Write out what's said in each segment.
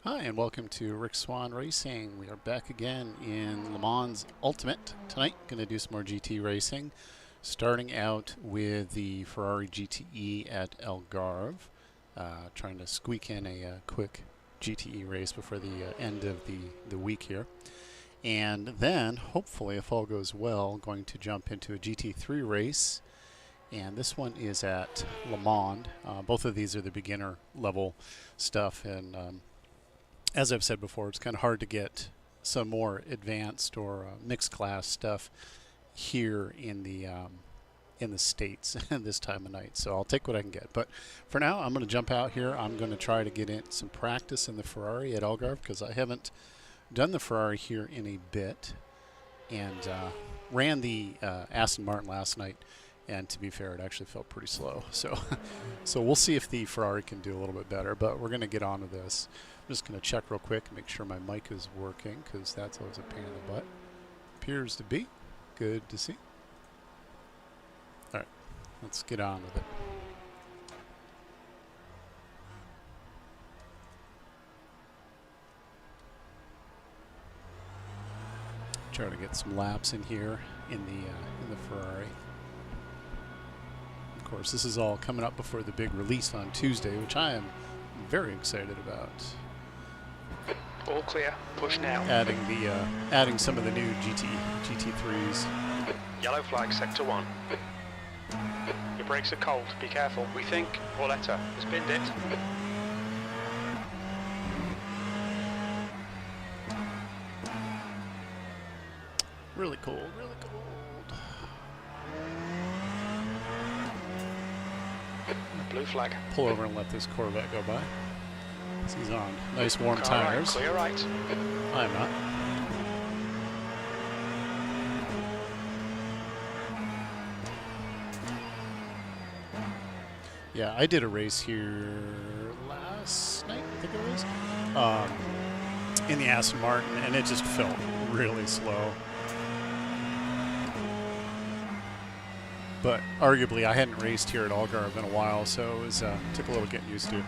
Hi, and welcome to RickSwanRacing. We are back again in LeMans Ultimate tonight. Going to do some more GT racing, starting out with the Ferrari GTE at Algarve. Trying to squeak in a quick GTE race before the end of the week here. And then, hopefully, if all goes well, going to jump into a GT3 race. And this one is at LeMans. Both of these are the beginner level stuff, and as I've said before, it's kind of hard to get some more advanced or mixed class stuff here in the States this time of night. So I'll take what I can get. But for now, I'm going to jump out here. I'm going to try to get in some practice in the Ferrari at Algarve because I haven't done the Ferrari here in a bit, and ran the Aston Martin last night. And to be fair, it actually felt pretty slow. So, so we'll see if the Ferrari can do a little bit better. But we're going to get on to this. I'm just going to check real quick and make sure my mic is working, because that's always a pain in the butt. Appears to be. Good to see. All right, let's get on with it. Try to get some laps in here in the Ferrari. Of course, this is all coming up before the big release on Tuesday, which I am very excited about. All clear. Push now. Adding some of the new GT3s. Yellow flag, sector 1. Your brakes are cold. Be careful. We think Pauletta has binned it. Really cold. Really cold. Blue flag. Pull over and let this Corvette go by. He's on nice warm Car tires. Right, clear right. I'm not. Yeah, I did a race here last night, I think it was, in the Aston Martin, and it just felt really slow. But arguably, I hadn't raced here at Algarve in a while, so it was took a little getting used to.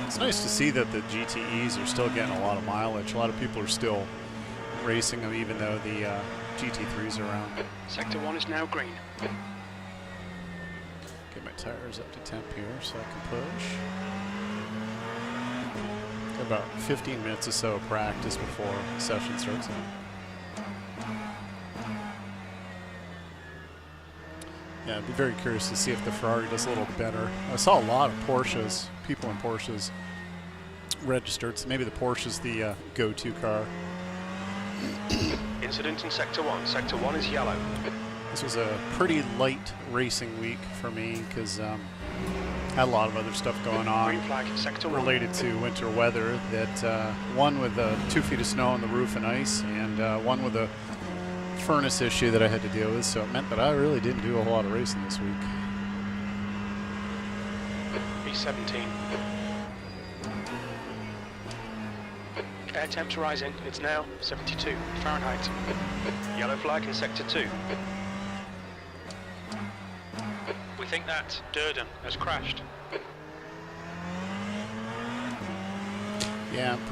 It's nice to see that the GTEs are still getting a lot of mileage. A lot of people are still racing them, even though the GT3s are around. Sector 1 is now green. Get my tires up to temp here so I can push. About 15 minutes or so of practice before the session starts. Yeah, I'd be very curious to see if the Ferrari does a little better. I saw a lot of Porsches, people in Porsches registered, so maybe the Porsche's the go-to car. Incident in sector 1. Sector 1 is yellow. This was a pretty light racing week for me because had a lot of other stuff going on Green flag, sector 1. related to winter weather. That one with 2 feet of snow on the roof and ice, and one with a furnace issue that I had to deal with. So it meant that I really didn't do a whole lot of racing this week. B17. Air temps rising. It's now 72 Fahrenheit. Yellow flag in sector 2. We think that Durden has crashed. Yeah, I'm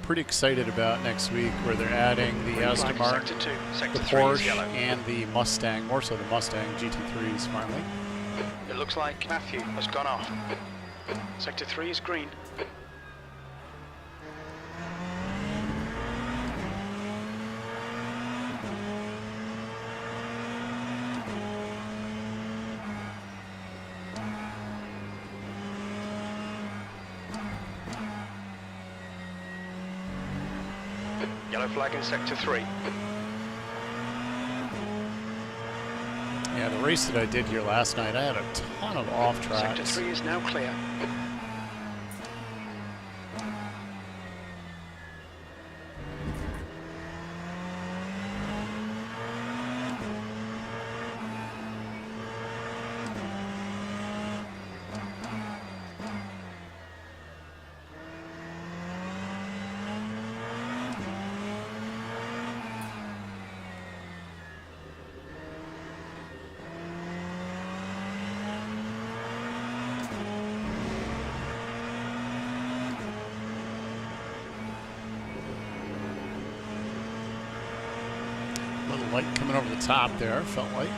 pretty excited about next week, where they're adding the Aston Martin, sector 2. Sector the 3 is Porsche, yellow. and the Mustang, more so the Mustang GT3s finally. It looks like Matthew has gone off. Sector 3 is green. Yellow flag in sector 3. Yeah, the race that I did here last night, I had a ton of off tracks. Sector 3 is now clear. Little light coming over the top there, felt like.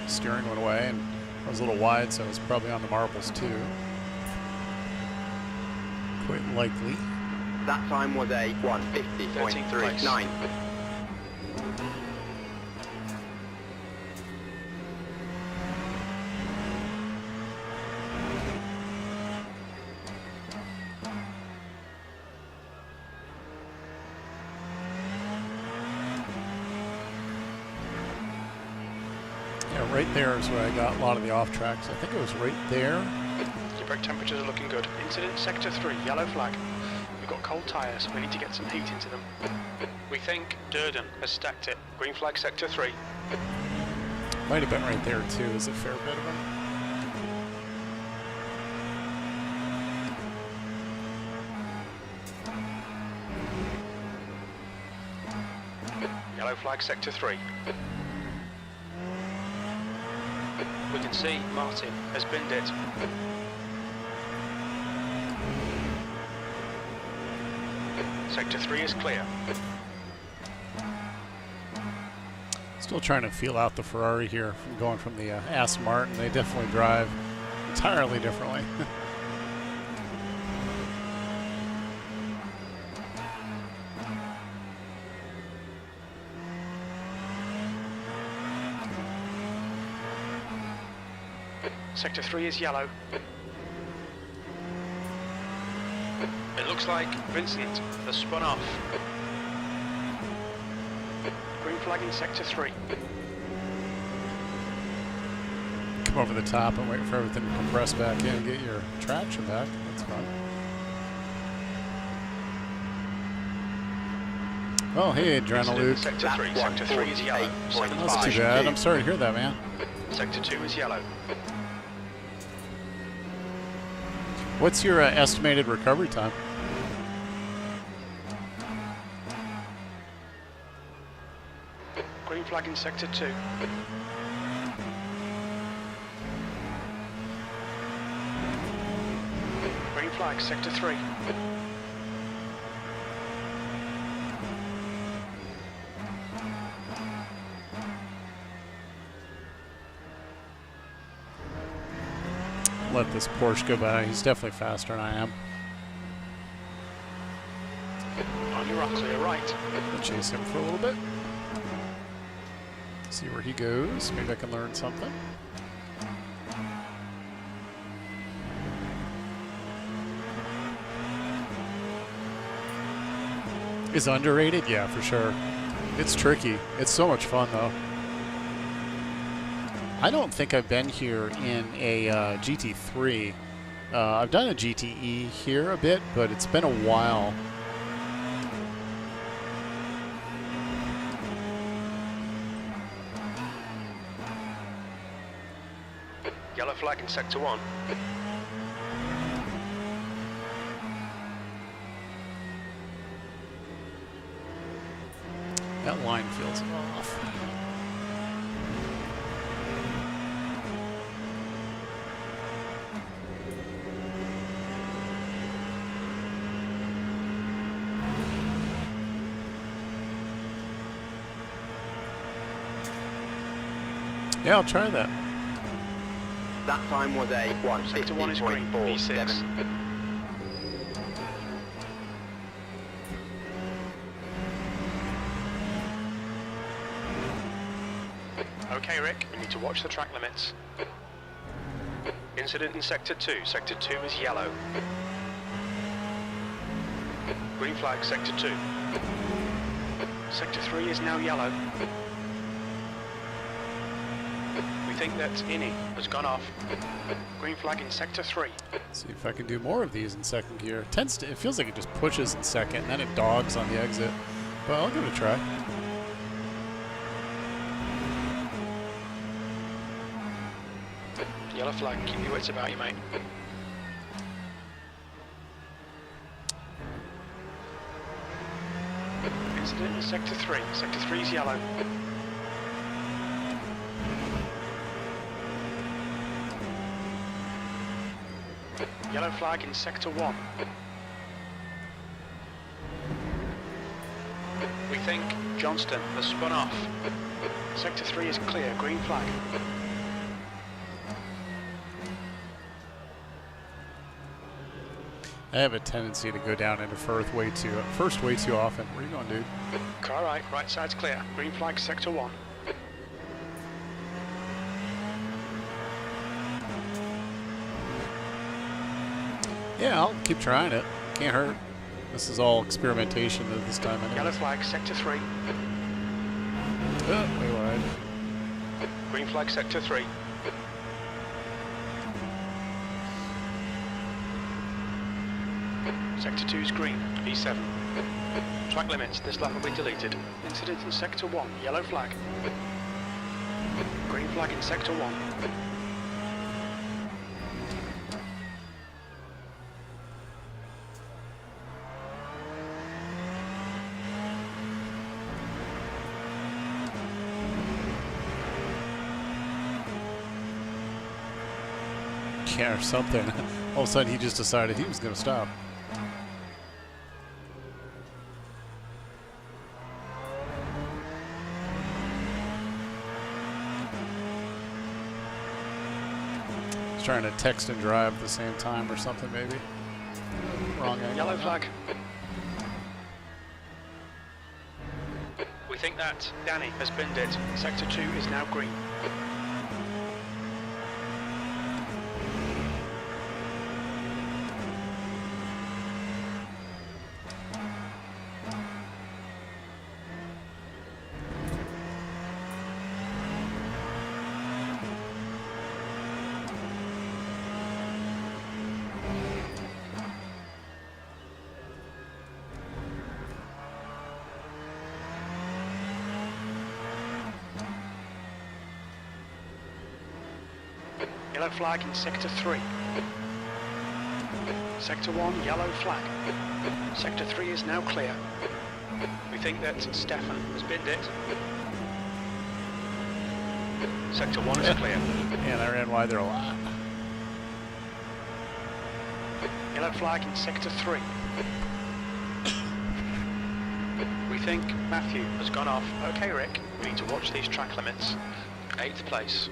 Steering went away, and I was a little wide, so I was probably on the marbles too. Quite likely. That time was a 1:50.39. Yeah, right there is where I got a lot of the off tracks. I think it was right there. Your brake temperatures are looking good. Incident sector 3, yellow flag. We've got cold tyres, we need to get some heat into them. We think Durden has stacked it. Green flag sector 3. Might have been right there too, is a fair bit of them. Yellow flag sector 3. We can see Martin has binned it. Sector 3 is clear. Still trying to feel out the Ferrari here, from going from the Aston Martin. They definitely drive entirely differently. Sector 3 is yellow. It looks like Vincent has spun off. Green flag in sector 3. Come over the top and wait for everything to compress back in and get your traction back. That's fun. Oh, hey, Adrenaluke. Sector 3. Sector 3 is yellow. That's too bad. I'm sorry to hear that, man. Sector 2 is yellow. What's your estimated recovery time? Green flag in sector 2. Green flag, sector 3. Let this Porsche go by. He's definitely faster than I am. On your clear right. I'll chase him for a little bit. See where he goes. Maybe I can learn something. Is underrated? Yeah, for sure. It's tricky. It's so much fun, though. I don't think I've been here in a GT3. I've done a GTE here a bit, but it's been a while. Yellow flag in sector 1. That line feels off. Yeah, I'll try that. That time was a Sector 1 is green, V6. 1:50.47. Okay, Rick, we need to watch the track limits. Incident in sector 2. Sector 2 is yellow. Green flag, sector 2. Sector 3 is now yellow. We think that INI has gone off. Green flag in Sector 3. See if I can do more of these in second gear. It feels like it just pushes in second, and then it dogs on the exit. But I'll give it a try. Yellow flag, keep your wits about you, mate. Incident in Sector 3. Sector 3 is yellow. Yellow flag in Sector 1. We think Johnston has spun off. Sector 3 is clear, green flag. I have a tendency to go down into first way too often. Where are you going, dude? Car right side's clear. Green flag, Sector 1. Yeah, I'll keep trying it. Can't hurt. This is all experimentation at this time. Yellow flag, Sector 3. Way wide. Green flag, Sector 3. Sector 2 is green, E7. Track limits, this lap will be deleted. Incident in Sector 1, yellow flag. Green flag in Sector 1. Yeah, or something. All of a sudden he just decided he was going to stop. He's trying to text and drive at the same time or something, maybe. Wrong angle. Yellow flag. We think that Danny has binned it. Sector 2 is now green. Yellow flag in Sector 3. Sector 1, yellow flag. Sector 3 is now clear. We think that Stefan has binned it. Sector 1 is clear. And I ran wide there a lot. Yellow flag in Sector 3. We think Matthew has gone off. Okay, Rick, we need to watch these track limits. 8th place.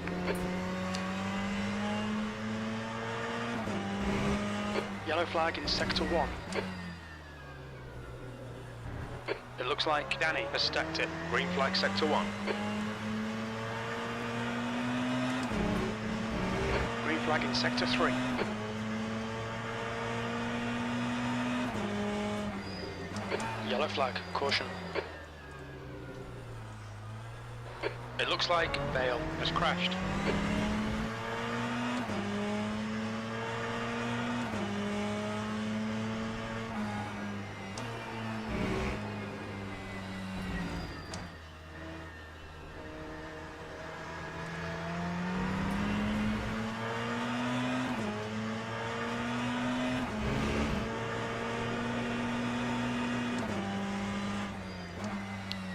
Yellow flag in Sector 1. It looks like Danny has stacked it. Green flag, Sector 1. Green flag in Sector 3. Yellow flag, caution. It looks like Bale has crashed.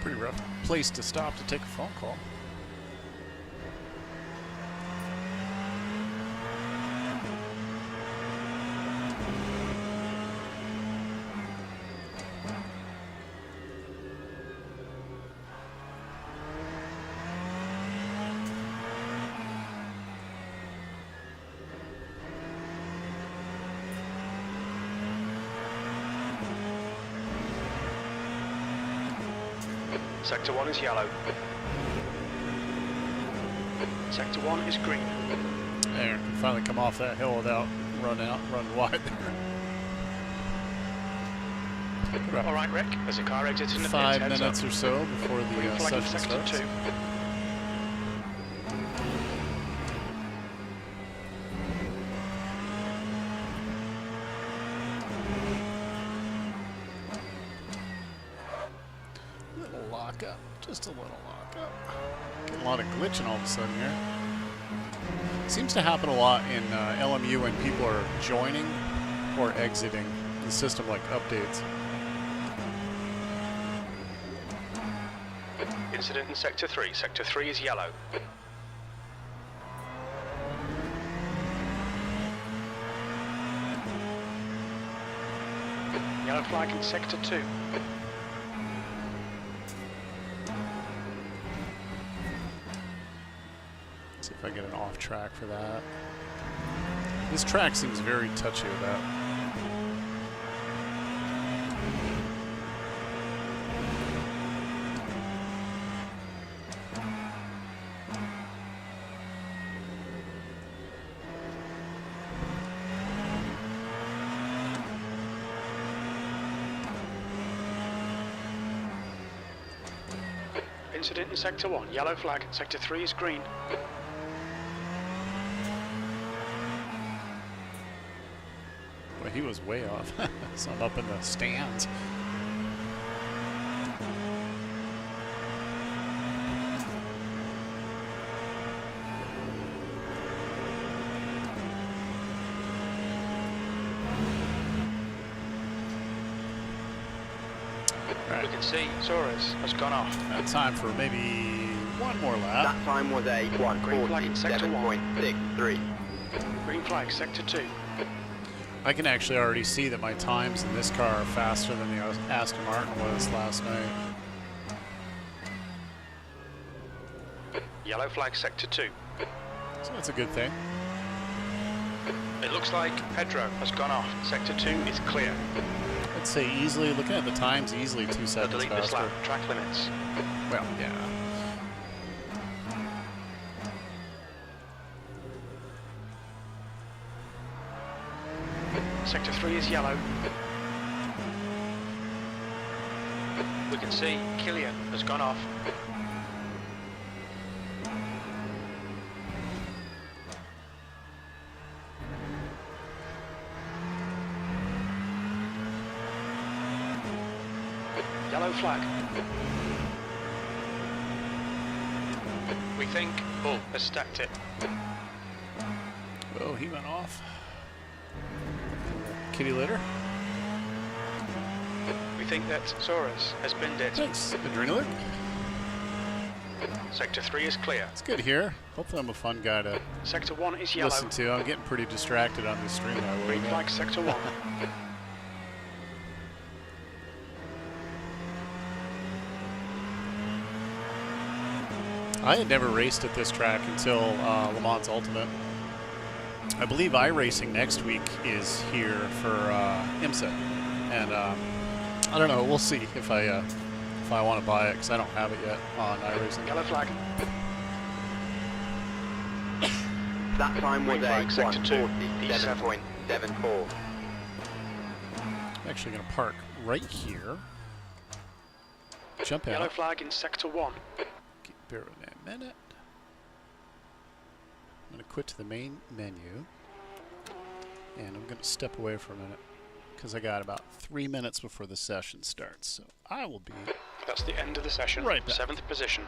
Pretty rough place to stop to take a phone call. Sector 1 is yellow. Sector 1 is green. There, can finally come off that hill without run wide there. All right, Rick, there's a car exiting the pits. 5 Heads minutes up. or so before Green the flag in session sector starts. 2. Little lock up, just a little lock up. Getting a lot of glitching all of a sudden here. Seems to happen a lot in LMU when people are joining or exiting. The system like updates. Incident in sector 3. Sector 3 is yellow. Yellow flag in sector 2. See if I get an off track for that. This track seems very touchy with that. Incident in sector 1. Yellow flag. Sector 3 is green. Well, he was way off. So I'm up in the stands. We can see Suarez has gone off. Time for maybe one more lap. That time was a Green flag in sector 1. 147.63. Green flag, sector 2. I can actually already see that my times in this car are faster than the Aston Martin was last night. Yellow flag, sector 2. So that's a good thing. It looks like Pedro has gone off. Sector 2 is clear. I'd say easily, looking at the times, easily 2 They'll seconds delete this faster. lap. Track limits. Well, yeah. Sector 3 is yellow. We can see Killian has gone off. Yellow flag. We think Bull has stacked it. Oh, he went off. Kitty litter. We think that Suarez has binned it. Thanks, Adrenaline. Sector 3 is clear. It's good here. Hopefully I'm a fun guy to Sector 1 is yellow. listen to. I'm getting pretty distracted on this stream now. Green flag, sector 1. I had never raced at this track until LeMans Ultimate. I believe iRacing next week is here for IMSA, and I don't know. We'll see if I want to buy it because I don't have it yet on iRacing. Yellow flag. That time was Green a flag, sector 2, 147.74. I'm actually going to park right here. Jump Yellow out. flag in sector 1. Bear with me a minute. I'm going to quit to the main menu, and I'm going to step away for a minute because I got about 3 minutes before the session starts. So I will be That's the end of the session. right back. 7th position.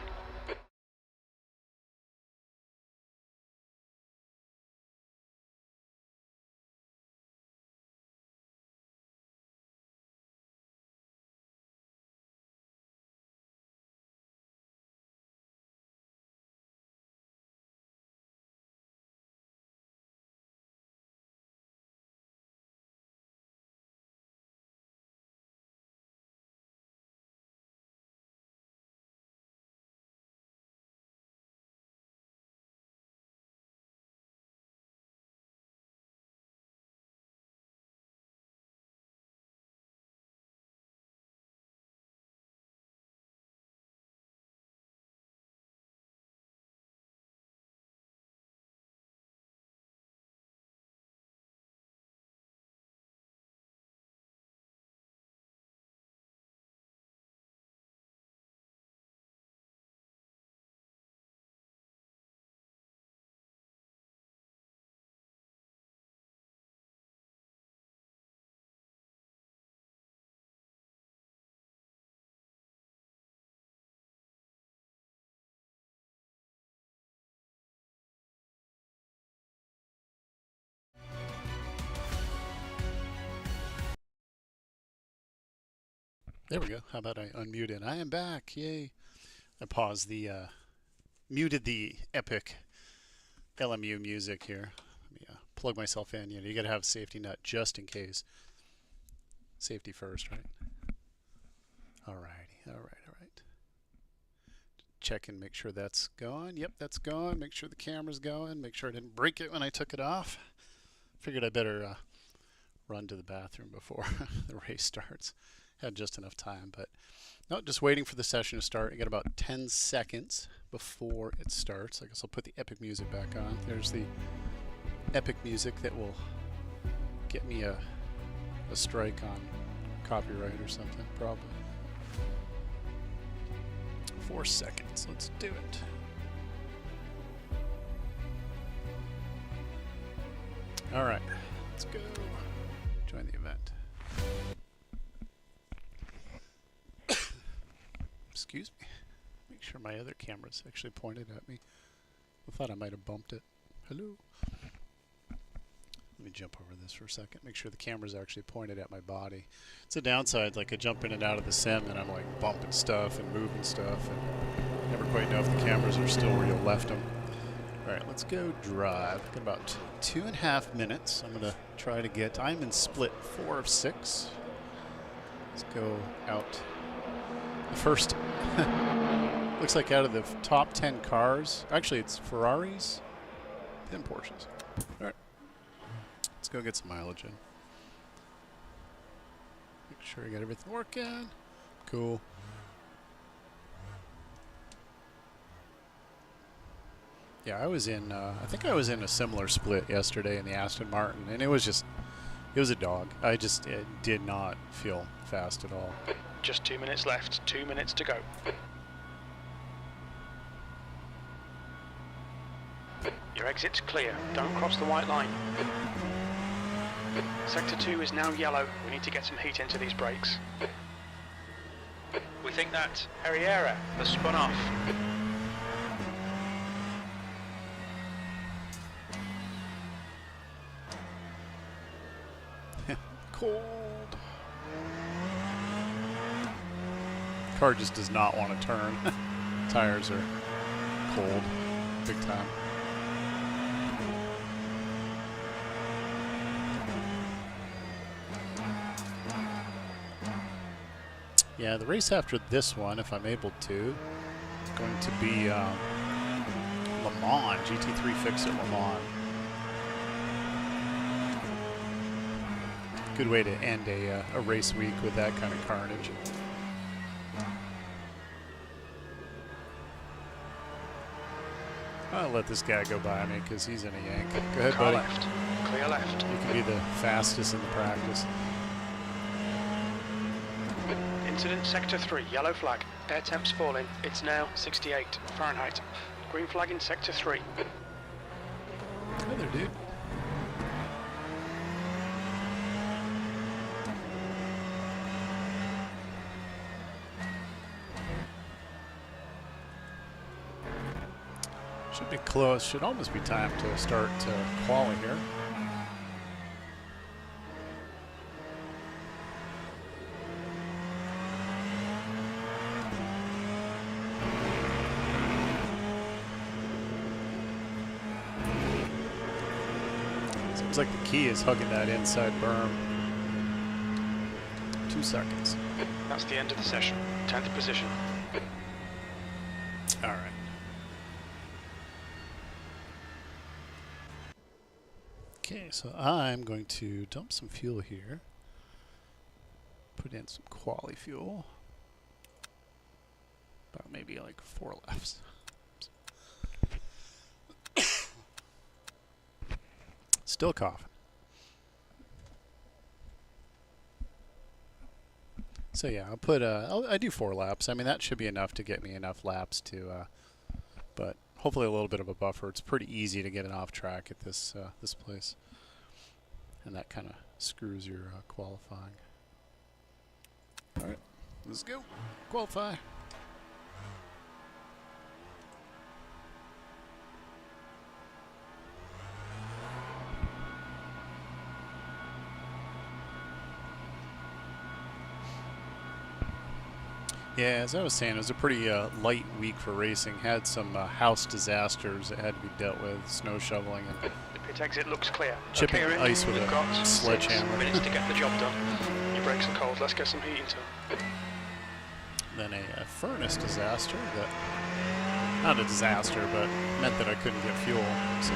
There we go. How about I unmuted? I am back. Yay. I paused the, muted the epic LMU music here. Let me plug myself in. You know, you got to have a safety nut just in case. Safety first, right? Alrighty. All right. Check and make sure that's going. Yep, that's going. Make sure the camera's going. Make sure I didn't break it when I took it off. Figured I better run to the bathroom before the race starts. Had just enough time, but no, just waiting for the session to start. I got about 10 seconds before it starts. I guess I'll put the epic music back on. There's the epic music that will get me a strike on copyright or something, probably. 4 seconds. Let's do it. All right, let's go. Join the event. Excuse me. Make sure my other camera's actually pointed at me. I thought I might have bumped it. Hello. Let me jump over this for a second. Make sure the camera's actually pointed at my body. It's a downside, like I jump in and out of the sim and I'm like bumping stuff and moving stuff and never quite know if the cameras are still where you left them. All right, let's go drive. Got about 2.5 minutes. I'm gonna try to get, I'm in split 4 of 6. Let's go out. The first, looks like out of the top 10 cars, actually it's Ferraris, then Porsches. All right, let's go get some mileage in. Make sure I got everything working. Cool. Yeah, I was in, I think I was in a similar split yesterday in the Aston Martin, and it was a dog. It did not feel fast at all. Just 2 minutes left, 2 minutes to go. Your exit's clear, don't cross the white line. Sector 2 is now yellow, we need to get some heat into these brakes. We think that Herrera has spun off. Cold. Car just does not want to turn. Tires are cold, big time. Yeah, the race after this one, if I'm able to, is going to be LeMans, GT3 Fix-It LeMans. Good way to end a race week with that kind of carnage. I'll let this guy go by me because he's in a yank. Go ahead, buddy. Left. Clear left. You can be the fastest in the practice. Incident Sector 3, yellow flag. Air temps falling. It's now 68 Fahrenheit. Green flag in Sector 3. Hi there, dude. Should be close. Should almost be time to start quali here. Seems like the key is hugging that inside berm. 2 seconds. That's the end of the session. 10th position. All right. Okay, so I'm going to dump some fuel here. Put in some quali fuel. About maybe like 4 laps. Still coughing. So yeah, I'll put I do 4 laps. I mean, that should be enough to get me enough laps to but hopefully a little bit of a buffer. It's pretty easy to get it off track at this this place, and that kind of screws your qualifying. All right, let's go qualify. Yeah, as I was saying, it was a pretty light week for racing. Had some house disasters that had to be dealt with, snow shoveling and The pit exit looks clear. chipping Okay, Rick, ice with we've got a 6 sledgehammer. minutes to get the job done. Your brakes are cold. Let's get some heat into them. Then a furnace disaster that, not a disaster, but meant that I couldn't get fuel. So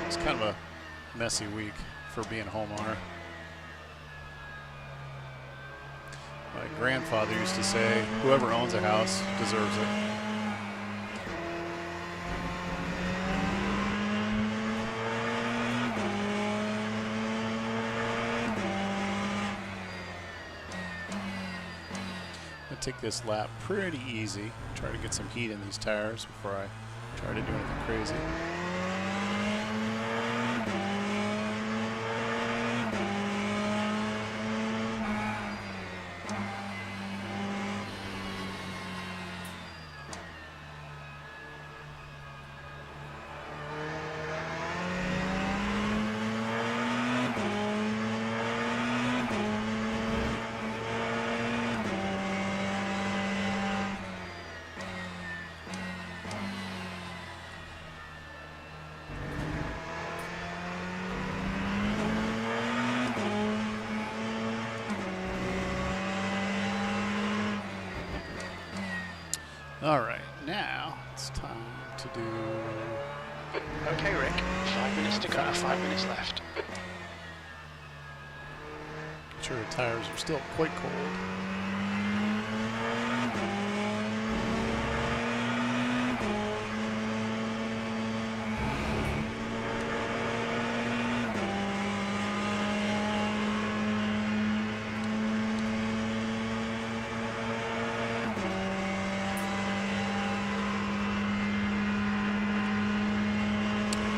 it's kind of a messy week for being a homeowner. My grandfather used to say, whoever owns a house deserves it. I'm gonna take this lap pretty easy, try to get some heat in these tires before I try to do anything crazy. All right, now it's time to do... Okay, Rick, 5 minutes to go, 5 minutes left. Sure, the tires are still quite cold.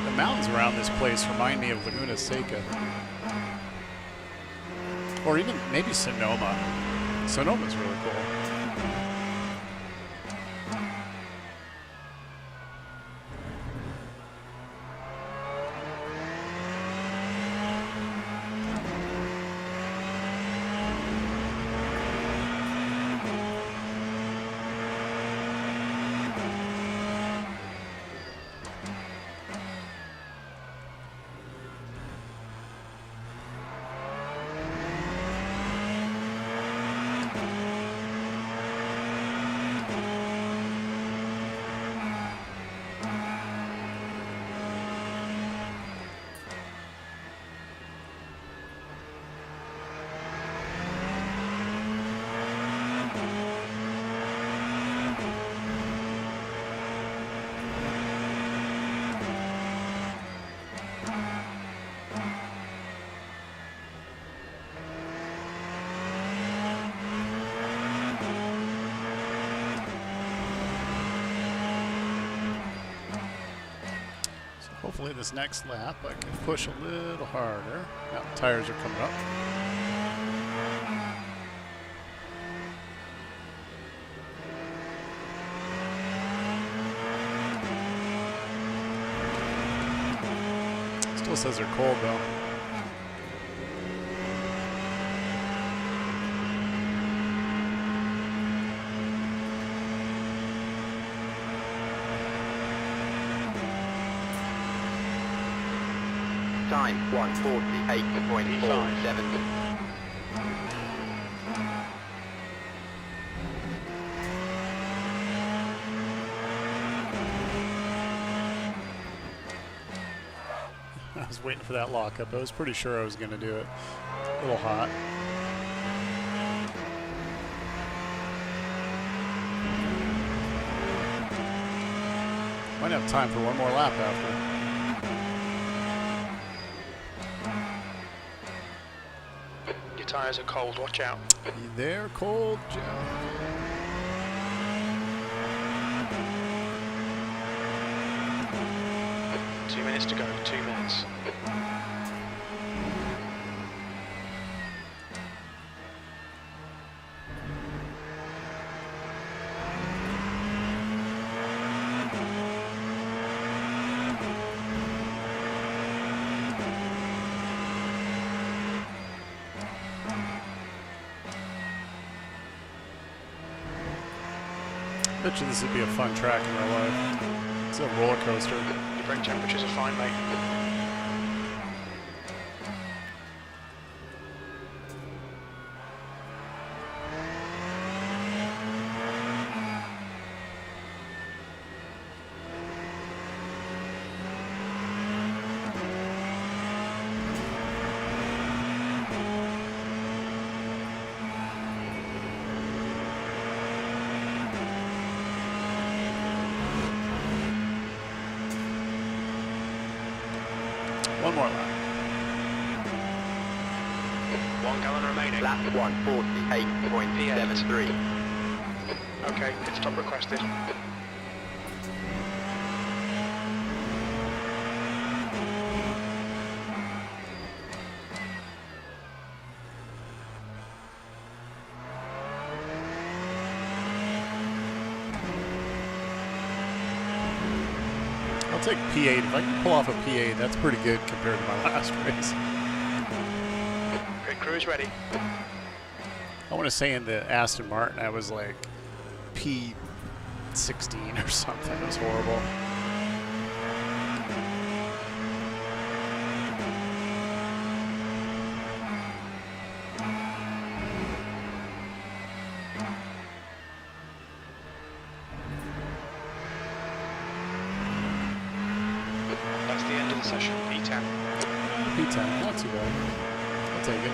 The mountains around this place remind me of Laguna Seca. Or even maybe Sonoma. Sonoma's really cool. Hopefully this next lap I can push a little harder. Now the tires are coming up. Still says they're cold though. Time 1:48.47. I was waiting for that lockup. I was pretty sure I was going to do it. A little hot. Might have time for one more lap after. Your tyres are cold, watch out. They're cold, Joe. Two minutes to go, 2 minutes. Bet you this would be a fun track in real life. It's a roller coaster. Your brake temperatures are fine, mate. One more lap. 1 gallon remaining. Lap 148.73. Okay, pit stop requested. I'll take P8. If I can pull off a P8, that's pretty good compared to my last race. Pit crew is ready. I want to say in the Aston Martin, I was like P16 or something. It was horrible. That's the end of the session. P10. P10, not too bad. I'll take it.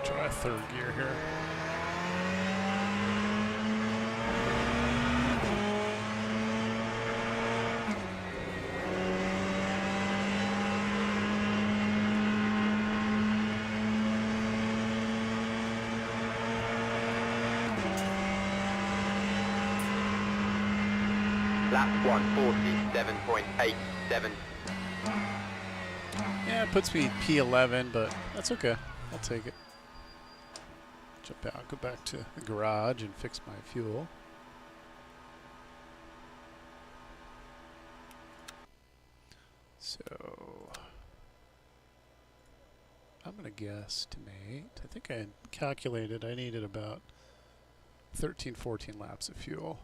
Try third gear here. Lap 147.87. Yeah, it puts me P11, but that's okay. I'll take it. Jump out, go back to the garage and fix my fuel. So I'm gonna guesstimate. I think I calculated I needed about 13-14 laps of fuel.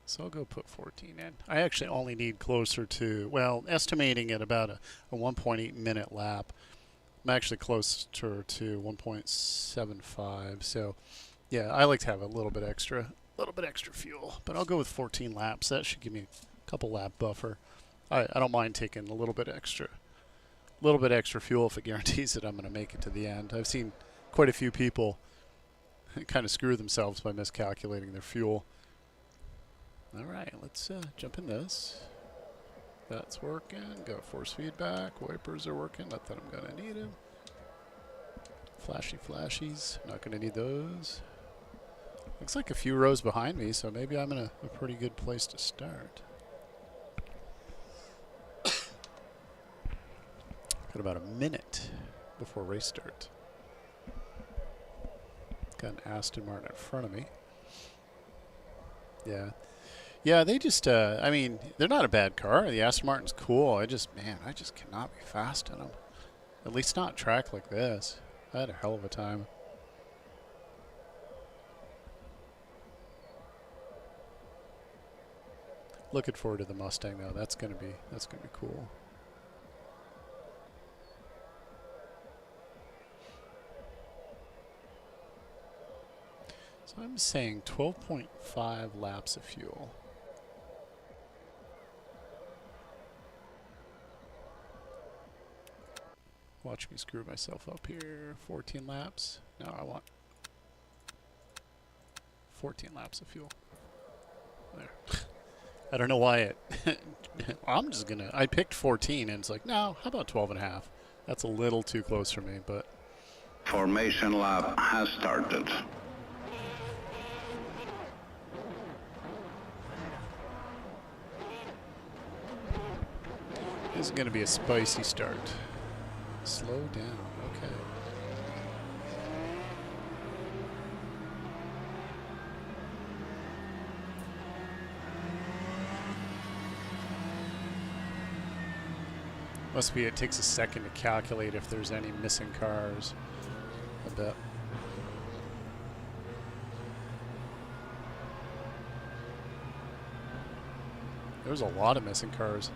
So I'll go put 14 in. I actually only need closer to, well, estimating at about a 1.8 minute lap. I'm actually closer to 1.75. So yeah, I like to have a little bit extra fuel, but I'll go with 14 laps. That should give me a couple lap buffer. I don't mind taking a little bit extra fuel if it guarantees that I'm going to make it to the end. I've seen quite a few people kind of screw themselves by miscalculating their fuel. All right, let's jump in this. That's working. Got force feedback. Wipers are working. Not that I'm going to need them. Flashies. Not going to need those. Looks like a few rows behind me, so maybe I'm in a pretty good place to start. Got about a minute before race start. Got an Aston Martin in front of me. Yeah. Yeah, they just, I mean, they're not a bad car. The Aston Martin's cool. I just cannot be fast in them. At least not track like this. I had a hell of a time. Looking forward to the Mustang though. That's gonna be cool. So I'm saying 12.5 laps of fuel. Watch me screw myself up here. 14 laps. No, I want 14 laps of fuel. There. I don't know why it... I picked 14 and it's like, no, how about 12 and a half? That's a little too close for me, but... Formation lap has started. This is going to be a spicy start. Slow down. Okay. Must be, it takes a second to calculate if there's any missing cars. I bet. There's a lot of missing cars.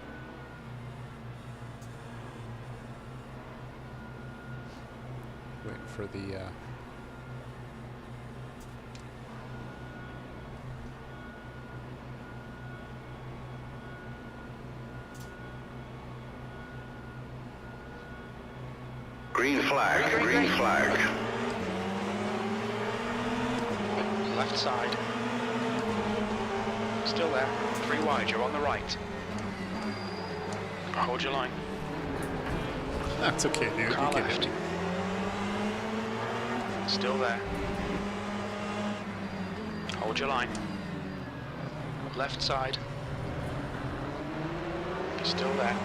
Waiting for the Green flag, green flag. Left side. Still there. 3 wide, you're on the right. Hold your line. That's okay, dude. Car You can left. hit me. Still there. Hold your line. Left side. Still there.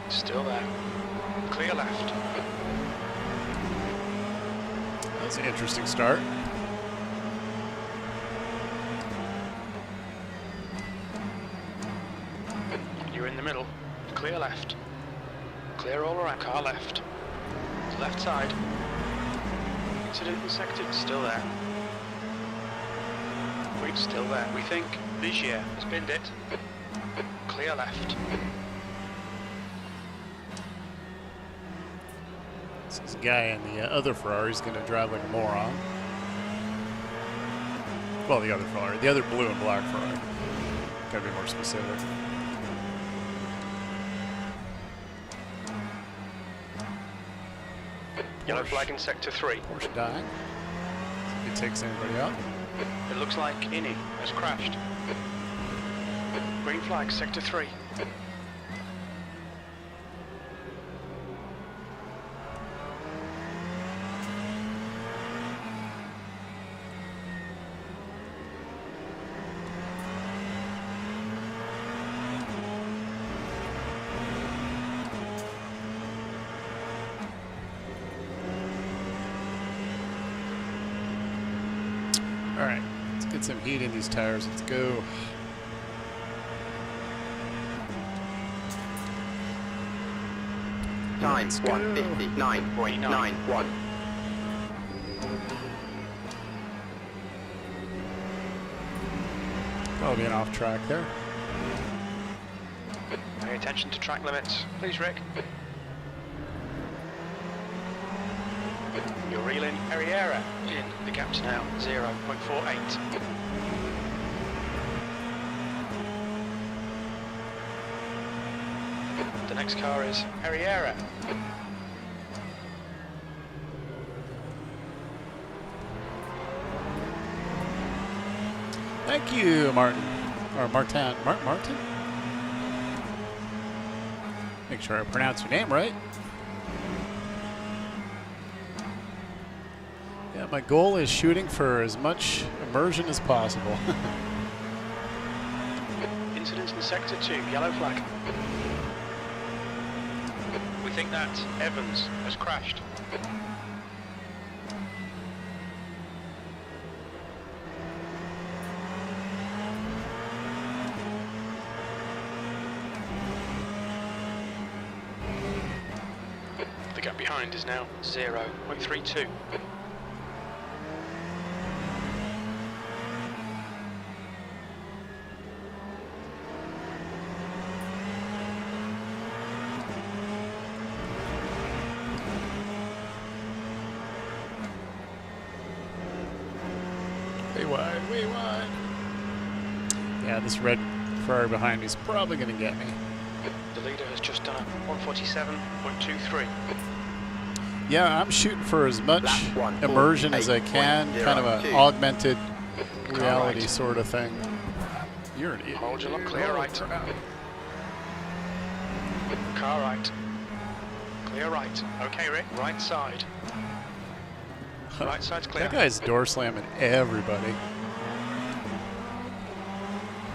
Still there. Clear left. That's an interesting start. You're in the middle. Clear left. Clear all around. Car left. Left side. Incident intersected. Still there. We're still there. We think Vigia has binned it. Clear left. This guy in the other Ferrari is going to drive like a moron. Well, the other Ferrari. The other blue and black Ferrari. Gotta be more specific. Yellow flag in sector 3. Porsche dying. If it takes anybody out. It looks like Innie has crashed. Green flag, sector 3. All right, let's get some heat in these tires. Let's go. Time Let's go. 1:59.91. Probably an off track there. Pay attention to track limits. Please, Rick. You're reeling Arriera in. The gap's now 0.48. The next car is Arriera. Thank you, Martin. Or Martin. Martin? Make sure I pronounce your name right. Yeah, my goal is shooting for as much immersion as possible. Incidents in sector 2, yellow flag. We think that Evans has crashed. The gap behind is now 0.32. Way wide. Yeah, this red Ferrari behind me is probably going to get me. The leader has just done a 147.23. Yeah, I'm shooting for as much Lap one, immersion as I can, kind of an 4.02. augmented reality right. sort of thing. You're an idiot. Hold your lock, clear right. Car right. Clear right. Okay, Rick, right side. Right side's clear. That guy's door slamming everybody.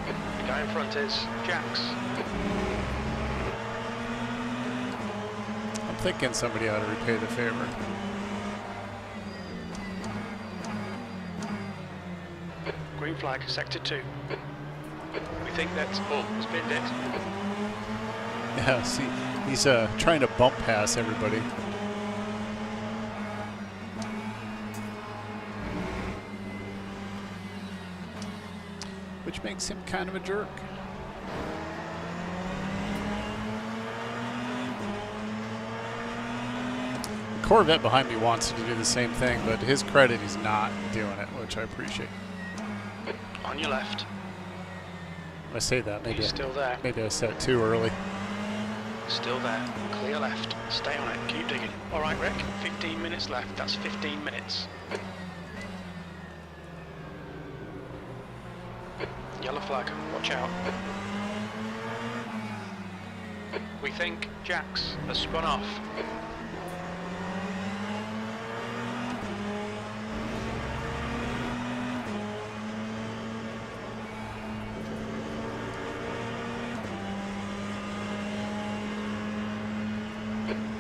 The guy in front is Jax. I'm thinking somebody ought to repay the favor. Green flag, sector 2. We think that's... Oh, spinned it. Yeah, see, he's trying to bump past everybody. Which makes him kind of a jerk. The Corvette behind me wants to do the same thing, but to his credit, he's not doing it, which I appreciate. On your left. I say that, maybe He's still there. Maybe I said it too early. Still there. Clear left. Stay on it. Keep digging. All right, Rick. 15 minutes left. That's 15 minutes. Yellow flag. Watch out. We think Jax has spun off.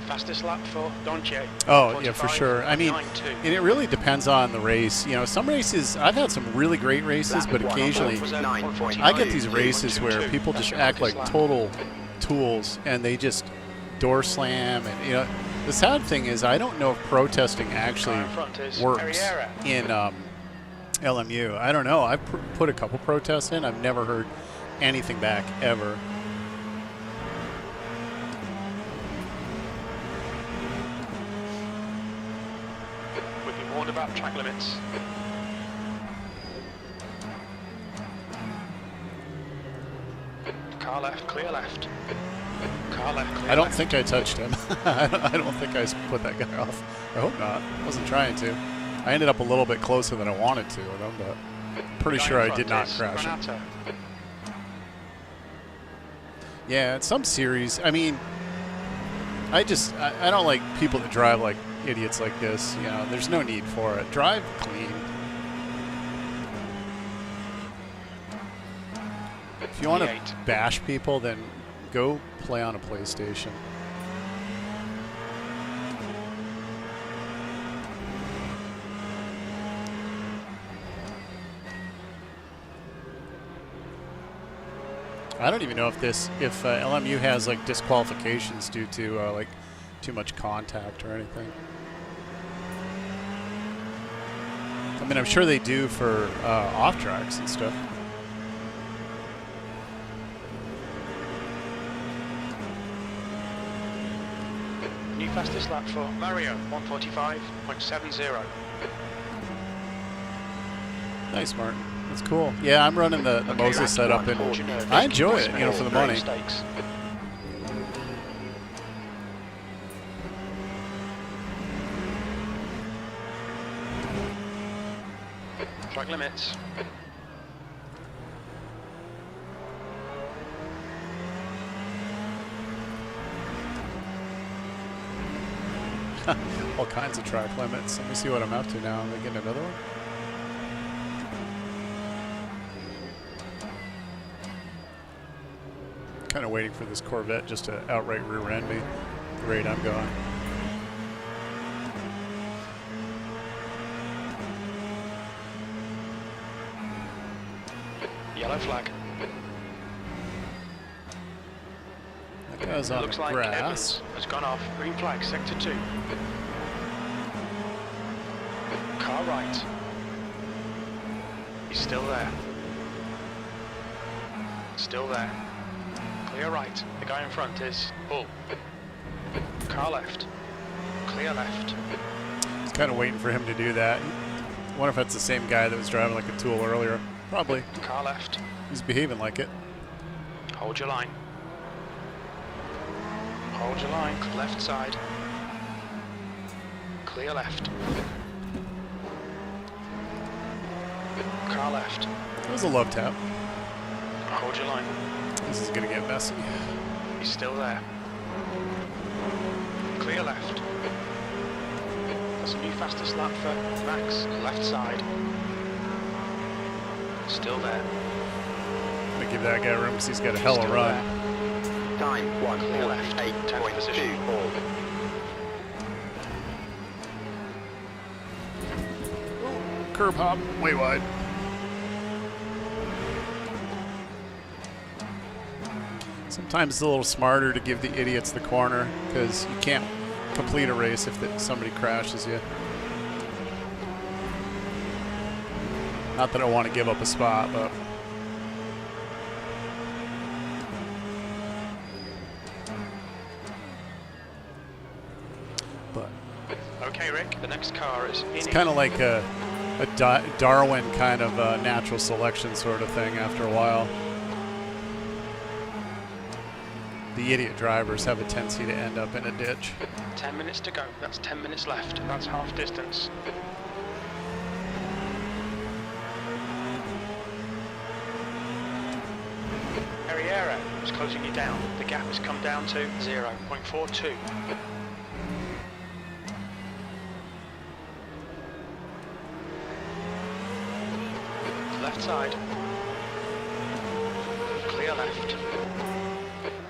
Fastest lap for Donche. Oh, yeah, for sure. I mean, and it really depends on the race. You know, some races, I've had some really great races, but occasionally I get these races where people just act like total tools and they just door slam. And, you know, the sad thing is I don't know if protesting actually works in LMU. I don't know. I've put a couple protests in. I've never heard anything back, ever. About track limits. Car left, clear left. Car left, clear I don't left. think I touched him. I don't think I put that guy off. I hope not. I wasn't trying to. I ended up a little bit closer than I wanted to with him, but pretty sure I did not crash him. Yeah, in some series, I mean, I don't like people that drive like idiots like this. You know, there's no need for it. Drive clean. If you want to bash people, then go play on a PlayStation. I don't even know if LMU has like disqualifications due to like too much contact or anything. I mean, I'm sure they do for off tracks and stuff. New fastest lap for Mario, 145.70. Nice, Martin. That's cool. Yeah, I'm running the MOZA setup, and I enjoy it, you know, for the money. Track limits. All kinds of track limits. Let me see what I'm up to now. Am I getting another one? Kind of waiting for this Corvette just to outright rear end me the rate I'm going. Yellow flag. That guy's on Looks the like grass. Evans has gone off. Green flag, sector 2. Car right. He's still there. Still there. Clear right. The guy in front is full. Car left. Clear left. I was kind of waiting for him to do that. I wonder if that's the same guy that was driving like a tool earlier. Probably. Car left. He's behaving like it. Hold your line. Hold your line. Left side. Clear left. Car left. That was a love tap. Hold your line. This is going to get messy. He's still there. Clear left. That's a new fastest lap for Max. Left side. Still there. I'm going to give that guy room because he's got a hell of a run. Time 1:48.24. curb hop, way wide. Sometimes it's a little smarter to give the idiots the corner because you can't complete a race if somebody crashes you. Not that I want to give up a spot, but... Okay, Rick, the next car is It's kind of like a Darwin kind of natural selection sort of thing after a while. The idiot drivers have a tendency to end up in a ditch. 10 minutes to go. That's 10 minutes left. That's half distance. Arriera is closing you down. The gap has come down to 0.42. Left side. Clear left.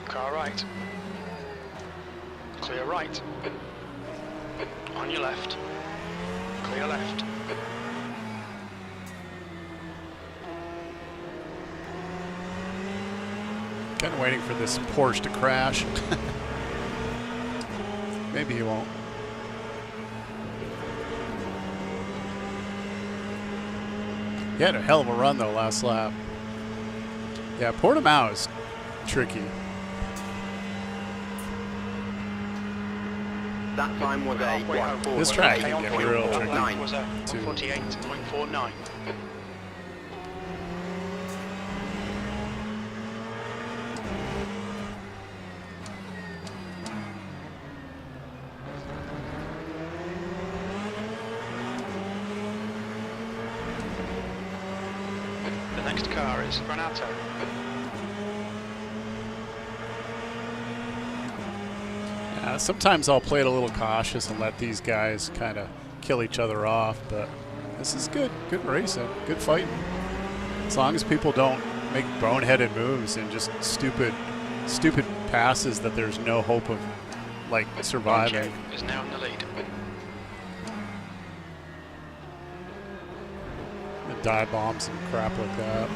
Car right. Clear right. On your left. Clear left. Kind of waiting for this Porsche to crash. Maybe he won't. He had a hell of a run though last lap. Yeah, Portimao is tricky. That time was a 1:48. This track can get real tricky. That was a 1:48.49. The next car is Renato. Sometimes I'll play it a little cautious and let these guys kind of kill each other off, but this is good. Good racing. Good fighting. As long as people don't make boneheaded moves and just stupid passes that there's no hope of, like, surviving. Is now in the lead. And dive bombs and crap like that.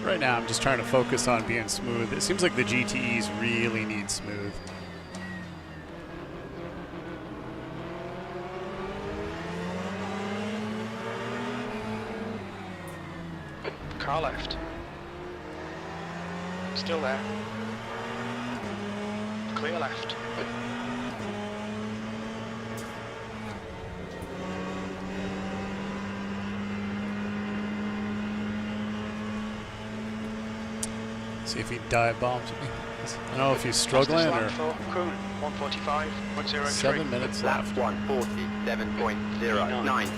Right now, I'm just trying to focus on being smooth. It seems like the GTEs really need smooth. Car left. Still there. Clear left. See if he dive bombs me. I don't know if he's struggling or... 1:45.03. 7 minutes left. 1:47.09.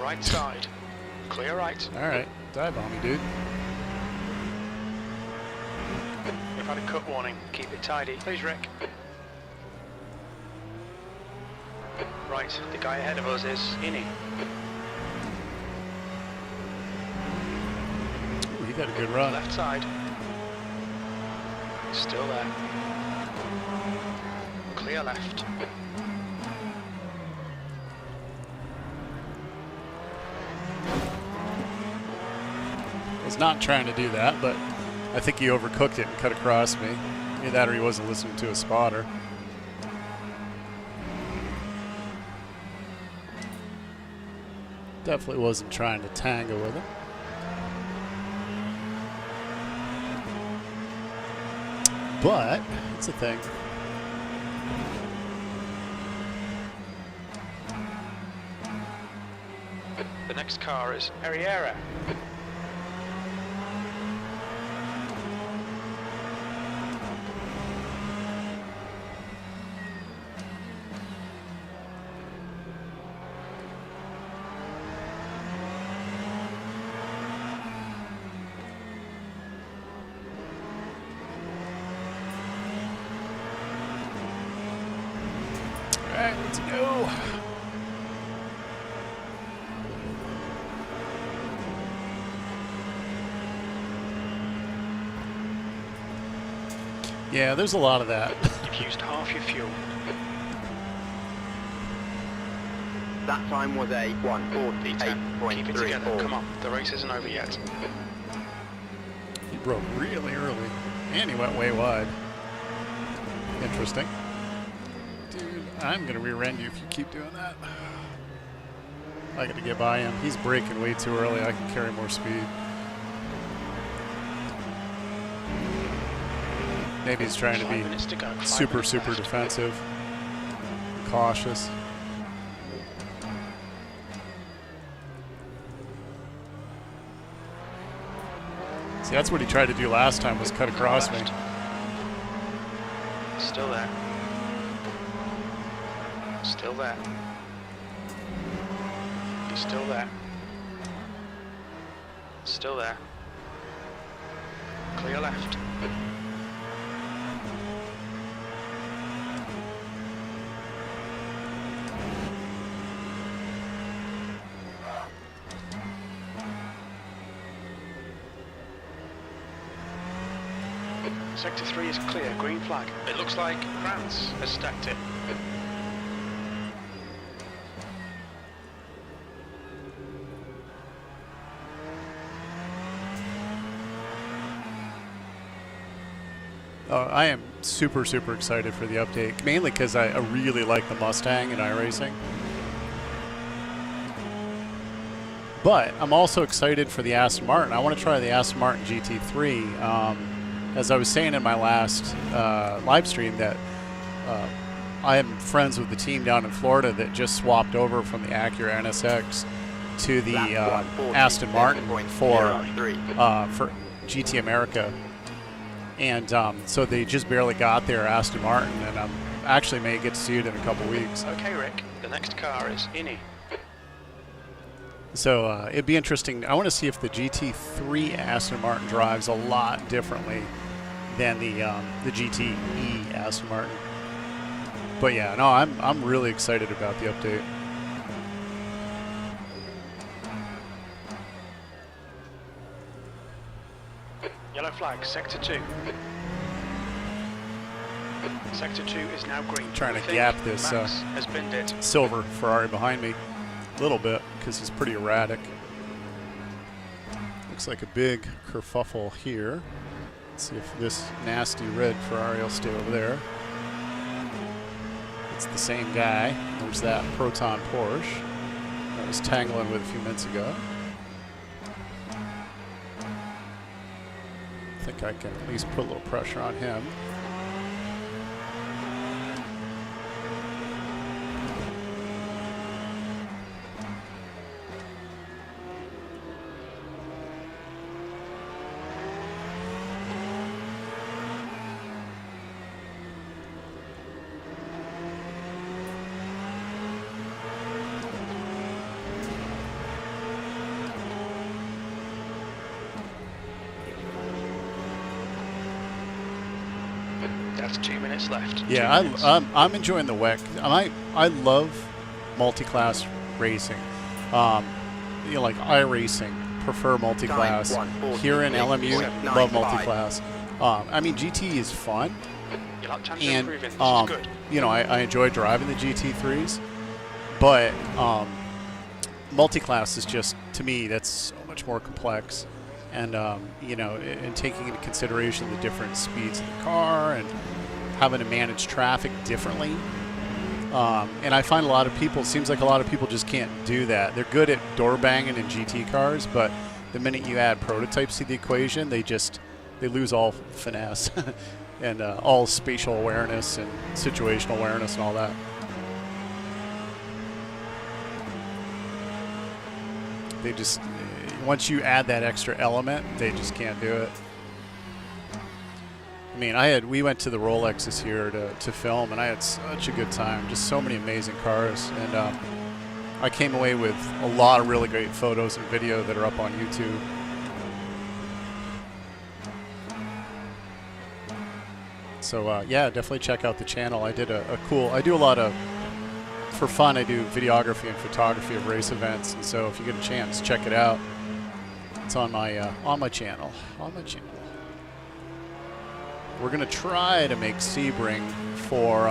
Right side. Clear right. All right, dive bomb me, dude. We've had a cut warning. Keep it tidy. Please, Rick. Right, the guy ahead of us is Innie. Ooh, he got a good run. Left side. Still there. Clear left. Was not trying to do that, but I think he overcooked it and cut across me. Either that or he wasn't listening to a spotter. Definitely wasn't trying to tango with him. But it's a thing. The next car is Arriera. right, let's go. Yeah, there's a lot of that. You've used half your fuel. That time was a Keep it together. 1:48.34. Come on, the race isn't over yet. He broke really early, and he went way wide. Interesting. Dude, I'm gonna rear-end you if you keep doing that. I gotta get by him. He's braking way too early. I can carry more speed. Maybe he's trying to 5 minutes to go. be 5 super minutes left. defensive, cautious. See, that's what he tried to do last time, was cut across me. Still there. Still there. He's still there. Still there. Clear left. Sector 3 is clear, green flag. It looks like France has stacked it. I am super excited for the update, mainly because I really like the Mustang in iRacing. But I'm also excited for the Aston Martin. I want to try the Aston Martin GT3. As I was saying in my last live stream, that I am friends with the team down in Florida that just swapped over from the Acura NSX to the Aston Martin for GT America. And so they just barely got there, Aston Martin, and I actually may get to see it in a couple weeks. Okay, Rick, the next car is Innie. So it'd be interesting. I want to see if the GT3 Aston Martin drives a lot differently than the GTE Aston Martin. But yeah, no, I'm really excited about the update. Yellow flag, Sector 2. Sector 2 is now green. Trying to We think gap this Max has binned it. silver Ferrari behind me a little bit because he's pretty erratic. Looks like a big kerfuffle here. Let's see if this nasty red Ferrari will stay over there. It's the same guy. There's that Proton Porsche I was tangling with a few minutes ago. I think I can at least put a little pressure on him. That's 2 minutes left. Yeah, 2 minutes. I'm enjoying the WEC. I love multi-class racing. You know, like iRacing, prefer multi-class. Here in LMU, love multi-class. I mean, GT is fun, Your lap times are and improving. This is good. you know, I enjoy driving the GT3s, but multi-class is just, to me, that's so much more complex. And, you know, and taking into consideration the different speeds of the car and having to manage traffic differently. And I find a lot of people, it seems like a lot of people just can't do that. They're good at door banging in GT cars, but the minute you add prototypes to the equation, they lose all finesse and all spatial awareness and situational awareness and all that. They just, once you add that extra element, they just can't do it. I mean, we went to the Rolexes here to film, and I had such a good time. Just so many amazing cars, and I came away with a lot of really great photos and video that are up on YouTube. So yeah, definitely check out the channel. I did I do a lot of for fun, I do videography and photography of race events, and so if you get a chance, check it out. It's on my channel. We're gonna try to make Sebring for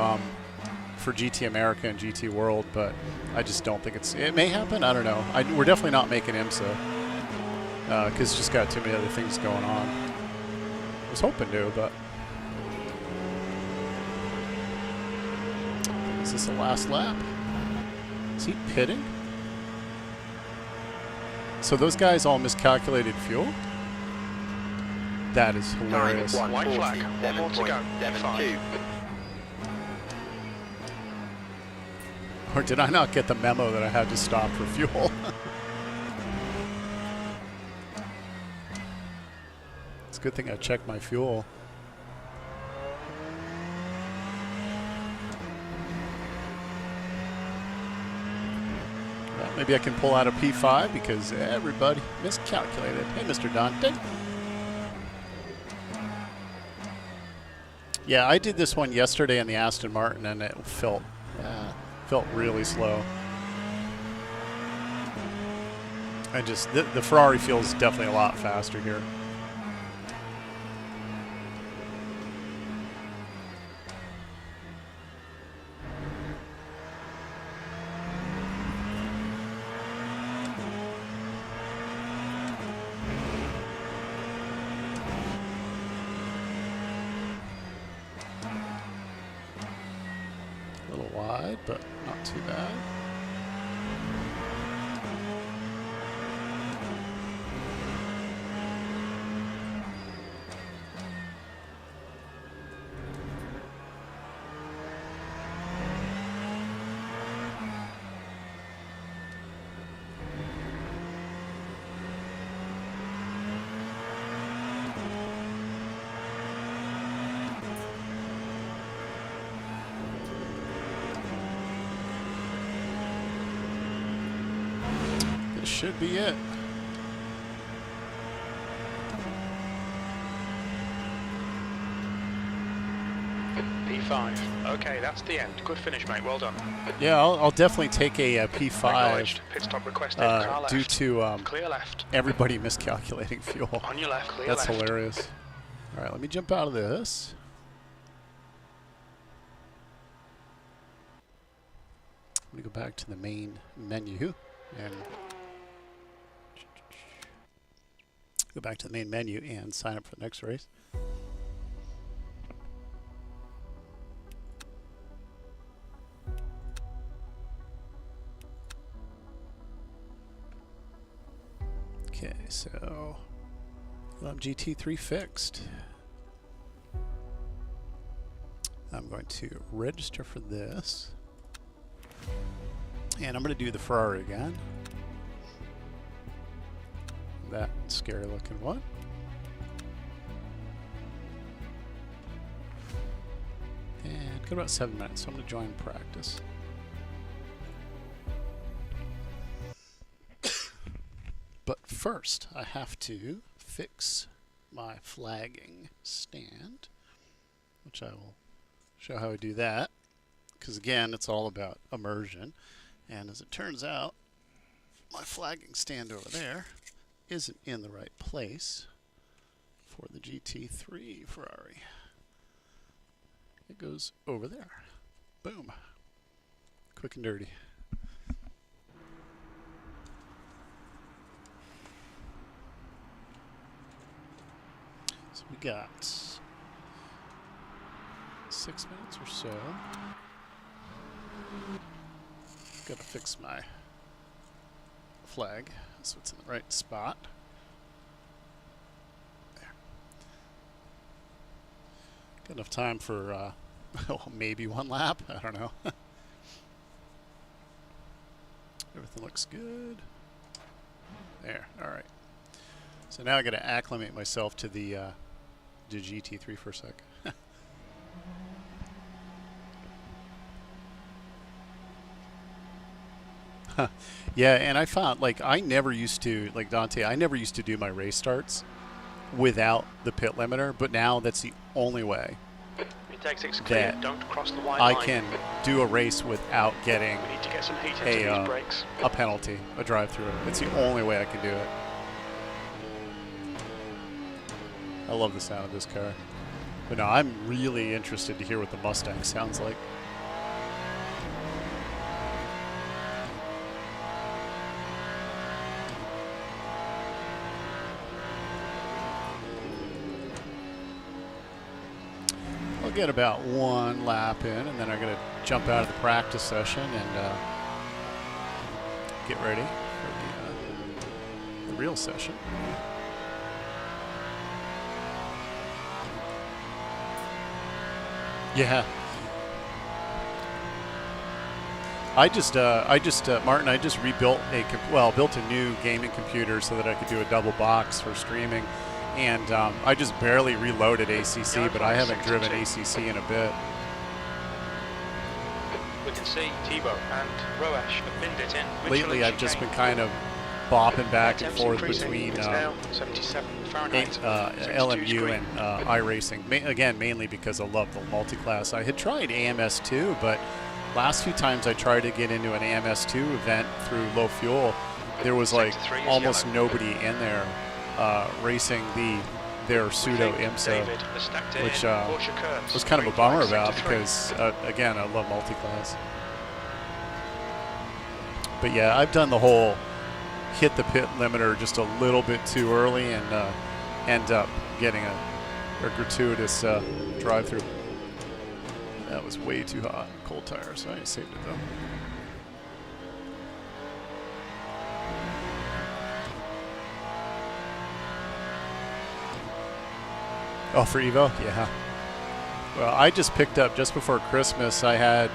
GT America and GT World, but I just don't think it may happen. I don't know. We're definitely not making IMSA because it's just got too many other things going on. I was hoping to, but is this the last lap? Is he pitting? So those guys all miscalculated fuel? That is hilarious. White flag. 1 more to go. 72. Or did I not get the memo that I had to stop for fuel? It's a good thing I checked my fuel. Well, maybe I can pull out a P5 because everybody miscalculated. Hey, Mr. Dante. Yeah, I did this one yesterday in the Aston Martin, and it felt really slow. The Ferrari feels definitely a lot faster here. A little wide, but not too bad. This should be it. P5. Okay, that's the end. Good finish, mate. Well done. Yeah, I'll definitely take a P5 Acknowledged. Pit stop requested. Car left. due to clear left. everybody miscalculating fuel. On your left. Clear That's left. hilarious. All right, let me jump out of this. I'm going to go back to the main menu and sign up for the next race. Okay, so we'll have GT3 fixed. I'm going to register for this. And I'm going to do the Ferrari again. That scary looking one. And got about 7 minutes, so I'm going to join practice. But first, I have to fix my flagging stand, which I will show how I do that. Because again, it's all about immersion. And as it turns out, my flagging stand over there isn't in the right place for the GT3 Ferrari. It goes over there. Boom. Quick and dirty. So we got 6 minutes or so. Got to fix my flag so it's in the right spot. There. Got enough time for maybe one lap. I don't know. Everything looks good. There. All right. So now I got to acclimate myself to the GT3 for a sec. Yeah, and I found, like, I never used to, like Dante, I never used to do my race starts without the pit limiter, but now that's the only way. Left exit's clear. that Don't cross the white I line. can do a race without getting We need to get some heat into these brakes. a penalty, a drive-through. It's the only way I can do it. I love the sound of this car. But no, I'm really interested to hear what the Mustang sounds like. I'll get about one lap in, and then I'm going to jump out of the practice session and get ready for the real session. Yeah. Martin, I just rebuilt built a new gaming computer so that I could do a double box for streaming. And I just barely reloaded ACC, but I haven't driven ACC in a bit. We can see Tebow and Roesch have binned it in. Lately, I've just been kind of bopping back and forth between 77 Fahrenheit, LMU and iRacing. Again, mainly because I love the multi-class. I had tried AMS2, but last few times I tried to get into an AMS2 event through low fuel, there was like almost nobody in there racing their pseudo IMSA, which was kind of a bummer about because, again, I love multi-class. But yeah, I've done the whole hit the pit limiter just a little bit too early and end up getting a gratuitous drive-through. That was way too hot. Cold tires. I saved it though. Oh, for Evo? Yeah. Well, I just picked up, just before Christmas, I had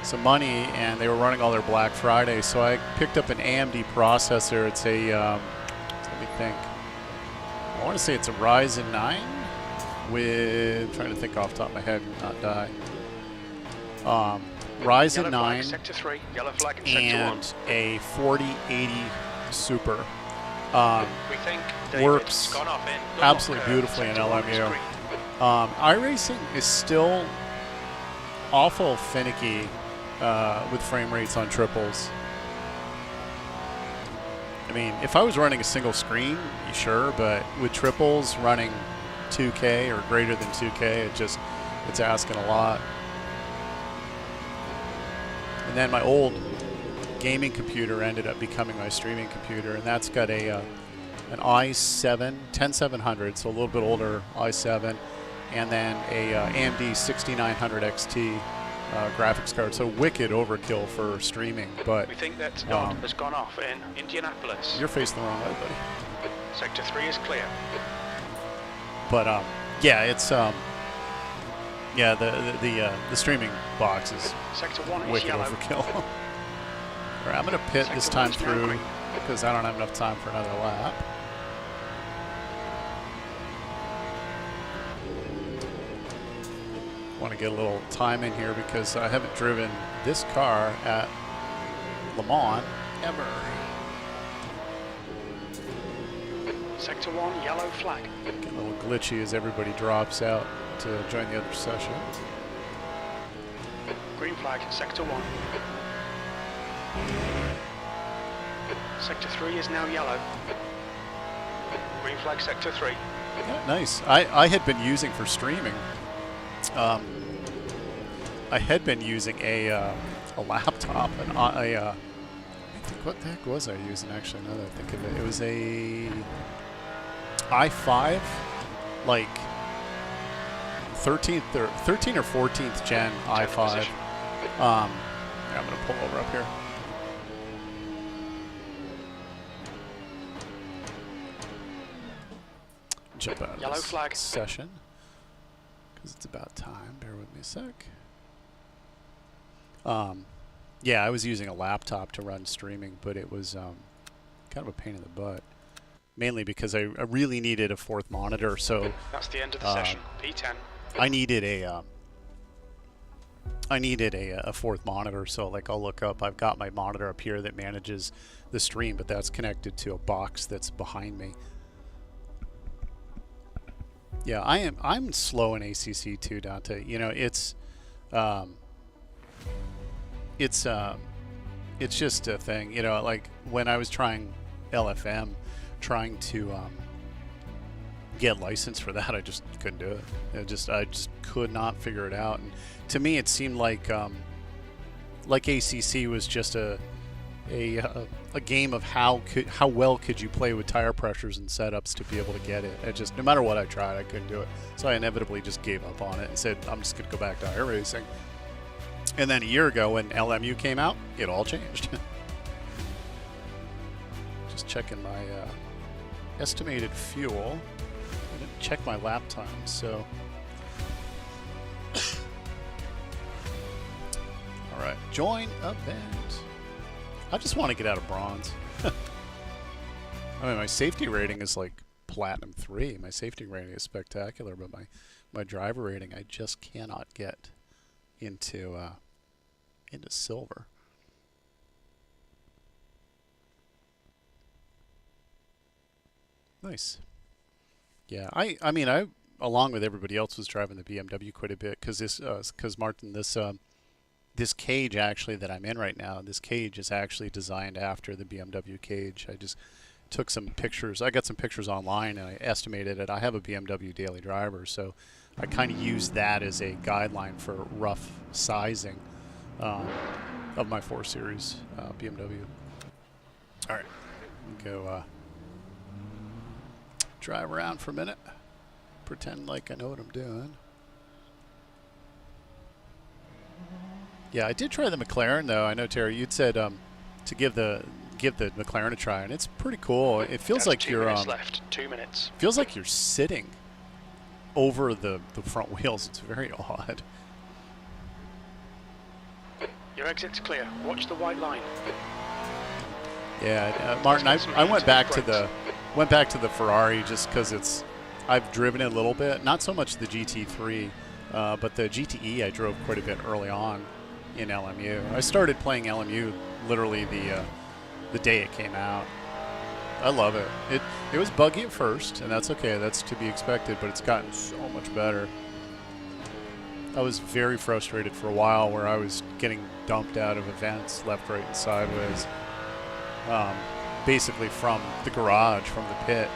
some money and they were running all their Black Friday, so I picked up an AMD processor. It's a, let me think. I want to say it's a Ryzen 9 with, trying to think off the top of my head, not die. Ryzen 9 sector 3, yellow flag in and sector 1. a 4080 Super. We think Works gone off in absolutely beautifully in LMU. iRacing is still awful finicky with frame rates on triples. I mean, if I was running a single screen, sure, but with triples running 2K or greater than 2K, it's asking a lot. And then my old gaming computer ended up becoming my streaming computer, and that's got an i7 10700, so a little bit older i7, and then a AMD 6900 XT graphics card. So wicked overkill for streaming, but we think that Dodd has gone off in Indianapolis. You're facing the wrong way, buddy. Sector 3 is clear. But yeah, it's yeah, the streaming box is Sector 1 is wicked yellow. overkill. All right, I'm going to pit this time through because I don't have enough time for another lap. Want to get a little time in here because I haven't driven this car at Le Mans ever. Sector 1, yellow flag. Getting a little glitchy as everybody drops out to join the other session. Green flag, sector 1. Sector 3 is now yellow. Green flag, sector 3. Yeah, nice. I had been using for streaming. I had been using a laptop, and I think, what the heck was I using actually? Now that I think of it, it was a i5, like 13 or 14th gen i5. I'm gonna pull over up here. Jump out of Yellow this flag. session because it's about time. Bear with me a sec. Yeah, I was using a laptop to run streaming, but it was kind of a pain in the butt. Mainly because I really needed a fourth monitor, so that's the end of the session. P10. I needed a fourth monitor. So like I'll look up. I've got my monitor up here that manages the stream, but that's connected to a box that's behind me. Yeah, I'm slow in ACC too, Dante. You know, it's just a thing. You know, like when I was trying LFM, trying to get licensed for that, I just couldn't do it. I just could not figure it out. And to me, it seemed like ACC was just a game of how well could you play with tire pressures and setups to be able to get it. It just, no matter what I tried, I couldn't do it. So I inevitably just gave up on it and said, I'm just going to go back to iRacing. And then a year ago when LMU came out, it all changed. Just checking my estimated fuel. I didn't check my lap time, so. All right, join event. I just want to get out of bronze. I mean, my safety rating is like platinum 3. My safety rating is spectacular, but my driver rating, I just cannot get into silver. Nice. Yeah, I mean, I along with everybody else was driving the BMW quite a bit because Martin, this cage actually that I'm in right now, this cage is actually designed after the BMW cage. I just took some pictures. I got some pictures online and I estimated it. I have a BMW daily driver, so I kind of used that as a guideline for rough sizing of my 4 Series BMW. All right, go drive around for a minute, pretend like I know what I'm doing. Yeah, I did try the McLaren though. I know, Terry, you'd said to give the McLaren a try, and it's pretty cool. It feels like you're 2 minutes left. 2 minutes. Feels like you're sitting over the front wheels. It's very odd. Your exit's clear. Watch the white line. Yeah, Martin, I went back to the Ferrari just because I've driven it a little bit. Not so much the GT3, but the GTE I drove quite a bit early on in LMU. I started playing LMU literally the day it came out. I love it. It was buggy at first, and that's okay. That's to be expected, but it's gotten so much better. I was very frustrated for a while where I was getting dumped out of events left, right, and sideways. Basically from the garage, from the pit,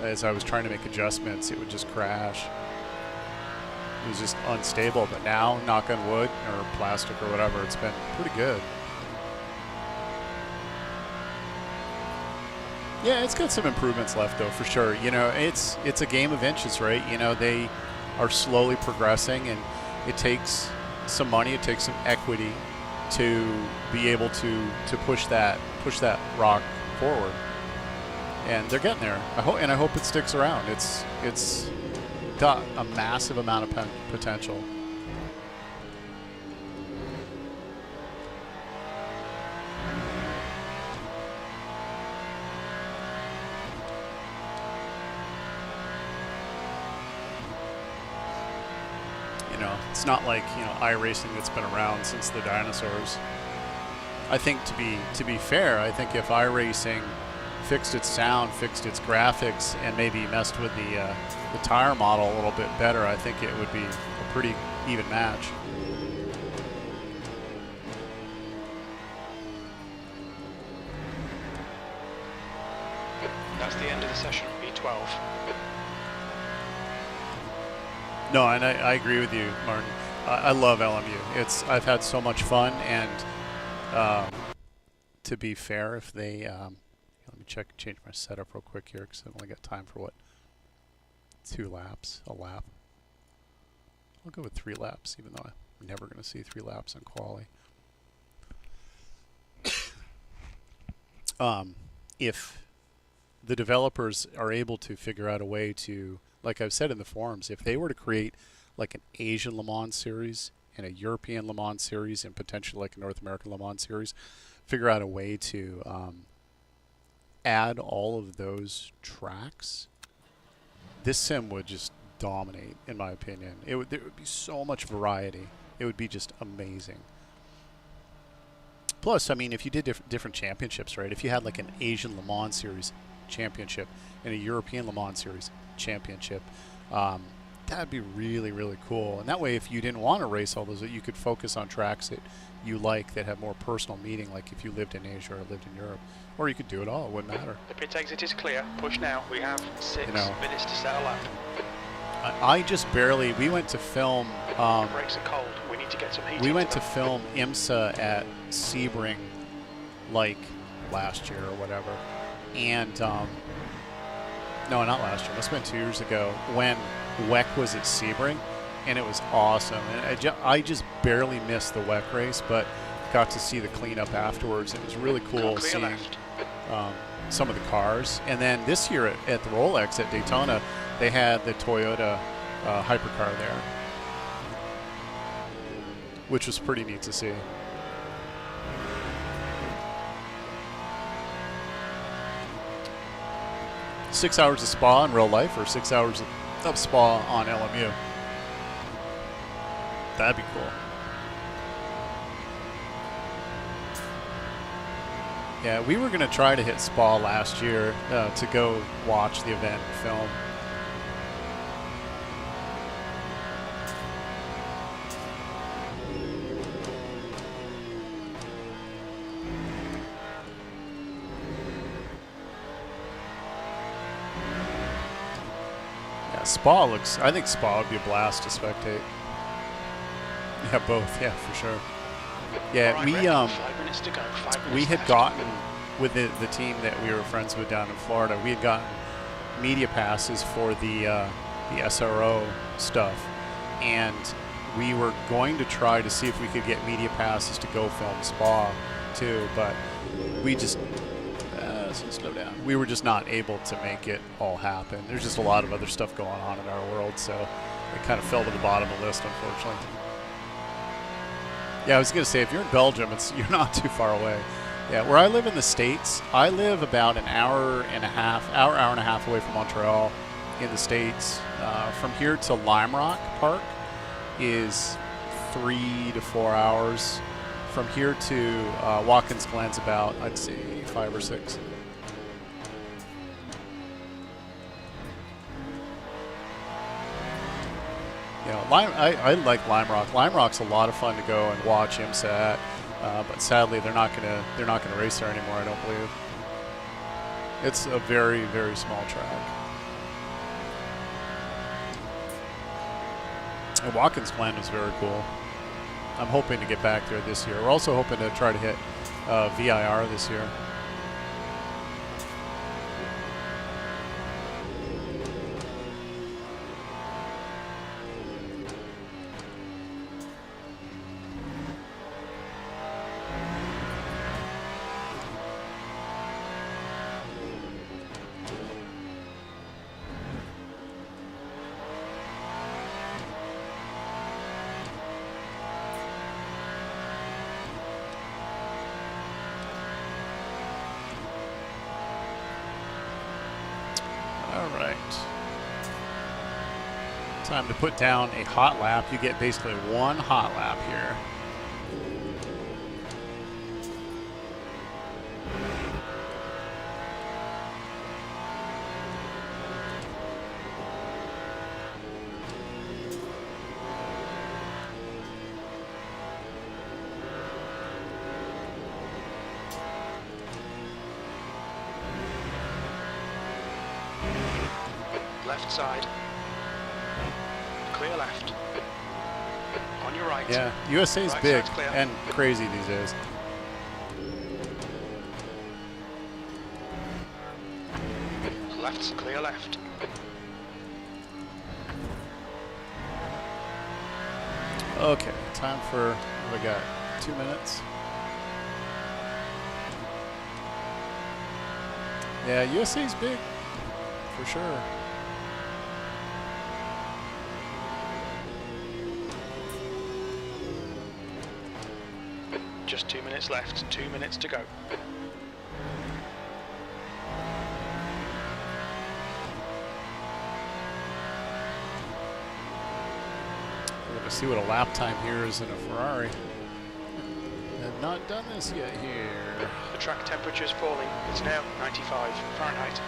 as I was trying to make adjustments, it would just crash. It was just unstable, but now, knock on wood, or plastic or whatever, it's been pretty good. Yeah, it's got some improvements left though, for sure. You know, it's a game of inches, right? You know, they are slowly progressing, and it takes some money, it takes some equity to be able to push that rock forward. And they're getting there. I hope it sticks around. It's got a massive amount of potential. You know, it's not like, you know, iRacing that's been around since the dinosaurs. I think to be fair, I think if iRacing fixed its sound, fixed its graphics, and maybe messed with the tire model a little bit better, I think it would be a pretty even match. That's the end of the session. B12. No, and I agree with you, Martin. I love LMU. I've had so much fun, and to be fair, if they let me change my setup real quick here because I've only got time for 2 laps, a lap. I'll go with 3 laps, even though I'm never going to see 3 laps on quali. If the developers are able to figure out a way to, like I've said in the forums, if they were to create like an Asian Le Mans series and a European Le Mans series and potentially like a North American Le Mans series, figure out a way to add all of those tracks, this sim would just dominate, in my opinion. There would be so much variety. It would be just amazing. Plus, I mean, if you did different championships, right? If you had like an Asian Le Mans Series championship and a European Le Mans Series championship, that'd be really, really cool. And that way, if you didn't want to race all those, you could focus on tracks that you like that have more personal meaning, like if you lived in Asia or lived in Europe. Or you could do it all, it wouldn't matter. The pit exit is clear. Push now. We have 6 minutes to settle up. I just barely, we went to film, The brakes are cold. We need to get some heat. we went to film IMSA at Sebring like last year or whatever. And, no, not last year, must have been 2 years ago, when WEC was at Sebring, and it was awesome. And I just barely missed the WEC race, but got to see the cleanup afterwards. It was really cool seeing some of the cars. And then this year at the Rolex at Daytona, they had the Toyota hypercar there, which was pretty neat to see. Six hours of Spa in real life, or 6 hours of Spa on LMU. That'd be cool. Yeah, we were going to try to hit Spa last year to go watch the event and film. Yeah, Spa looks, I think Spa would be a blast to spectate. Yeah, both, yeah, for sure. Yeah, right, we 5 minutes to go. 5 minutes we had left. gotten, with the team that we were friends with down in Florida, we had gotten media passes for the SRO stuff, and we were going to try to see if we could get media passes to go film Spa too, but we just slow down. We were just not able to make it all happen. There's just a lot of other stuff going on in our world, so it kind of fell to the bottom of the list, unfortunately. Yeah, I was going to say, if you're in Belgium, you're not too far away. Yeah, where I live in the States, I live about an hour and a half away from Montreal in the States. From here to Lime Rock Park is 3 to 4 hours. From here to Watkins Glen's about, I'd say, 5 or 6. You know, I like Lime Rock. Lime Rock's a lot of fun to go and watch IMSA at, but sadly they're not gonna race there anymore, I don't believe. It's a very, very small track. And Watkins Glen is very cool. I'm hoping to get back there this year. We're also hoping to try to hit VIR this year. Time to put down a hot lap. You get basically one hot lap here. Left side. Clear left. On your right. Yeah, USA's Right big side's clear. and crazy these days. Left's clear left. Okay, time for, what do we got, 2 minutes? Yeah, USA's big, for sure. Just 2 minutes left. 2 minutes to go. We're going to see what a lap time here is in a Ferrari. Have not done this yet here. The track temperature is falling. It's now 95 Fahrenheit.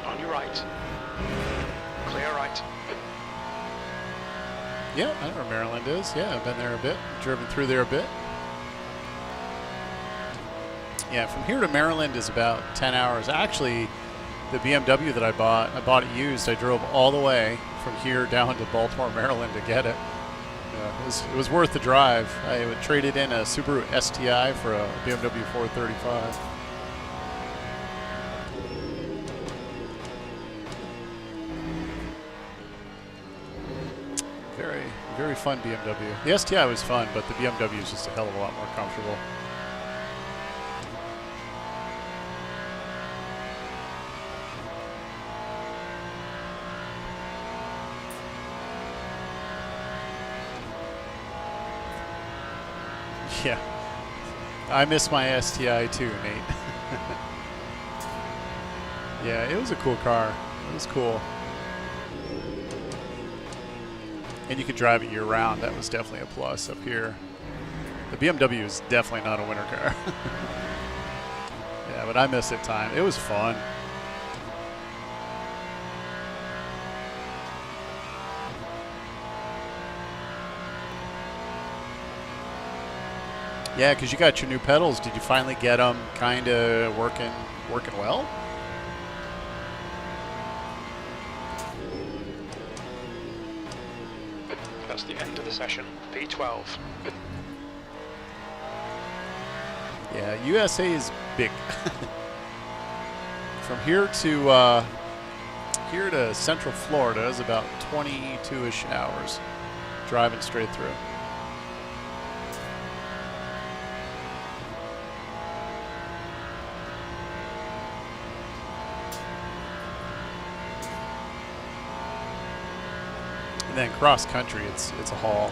On your right. Clear right. Yeah, I know where Maryland is. Yeah, I've been there a bit, driven through there a bit. Yeah, from here to Maryland is about 10 hours. Actually, the BMW that I bought it used. I drove all the way from here down to Baltimore, Maryland to get it. It was worth the drive. I would traded in a Subaru STI for a BMW 435. Very fun BMW. The STI was fun, but the BMW is just a hell of a lot more comfortable. Yeah, I miss my STI too, Nate. Yeah, it was a cool car. It was cool. And you could drive it year-round. That was definitely a plus up here. The BMW is definitely not a winter car. Yeah, but I miss it time. It was fun. Yeah, because you got your new pedals. Did you finally get them kind of working well? That's the end of the session. P12. Yeah, USA is big. From here to Central Florida is about 22-ish hours driving straight through. And then cross country, it's a haul.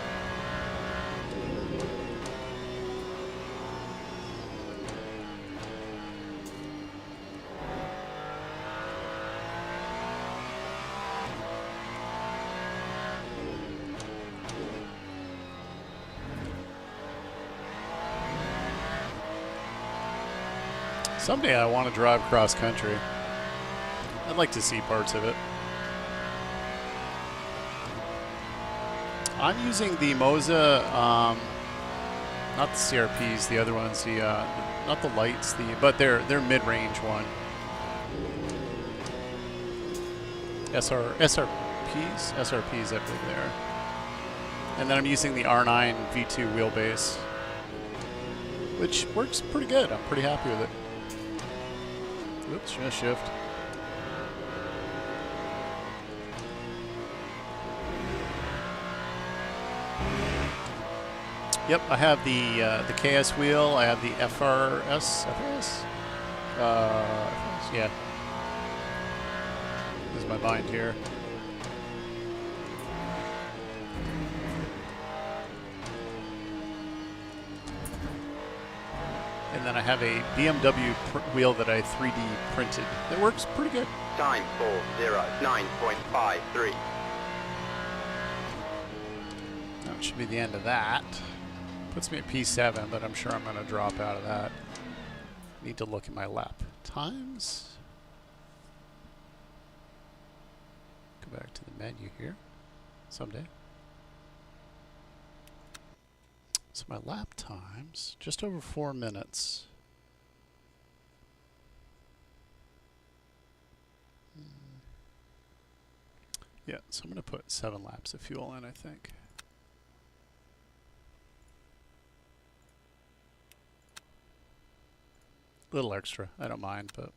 Someday I want to drive cross country. I'd like to see parts of it. I'm using the MOZA, not the CRPs, the other ones, not the lights, but they're mid-range one. SRPs, I believe they are. And then I'm using the R9 V2 wheelbase, which works pretty good. I'm pretty happy with it. Oops, should I shift? Yep, I have the KS wheel. I have the FRS. Yeah. This is my mind here. And then I have a BMW wheel that I 3D printed. That works pretty good. Time 409.53. That should be the end of that. Puts me at P7, but I'm sure I'm going to drop out of that. Need to look at my lap times. Go back to the menu here someday. So my lap times, just over 4 minutes. Yeah, so I'm going to put 7 laps of fuel in, I think. Little extra, I don't mind, but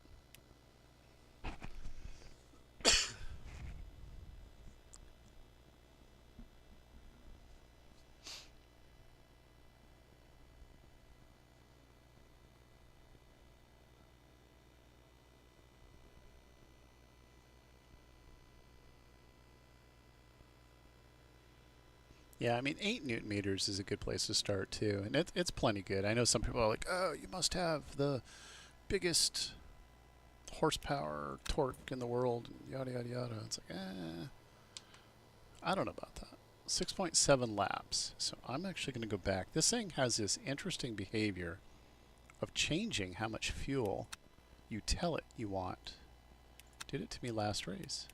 yeah, I mean, 8 Newton meters is a good place to start too, and it's plenty good. I know some people are like, oh, you must have the biggest horsepower torque in the world, yada yada yada. It's like, I don't know about that. 6.7 laps. So I'm actually going to go back. This thing has this interesting behavior of changing how much fuel you tell it you want Did it to me last race.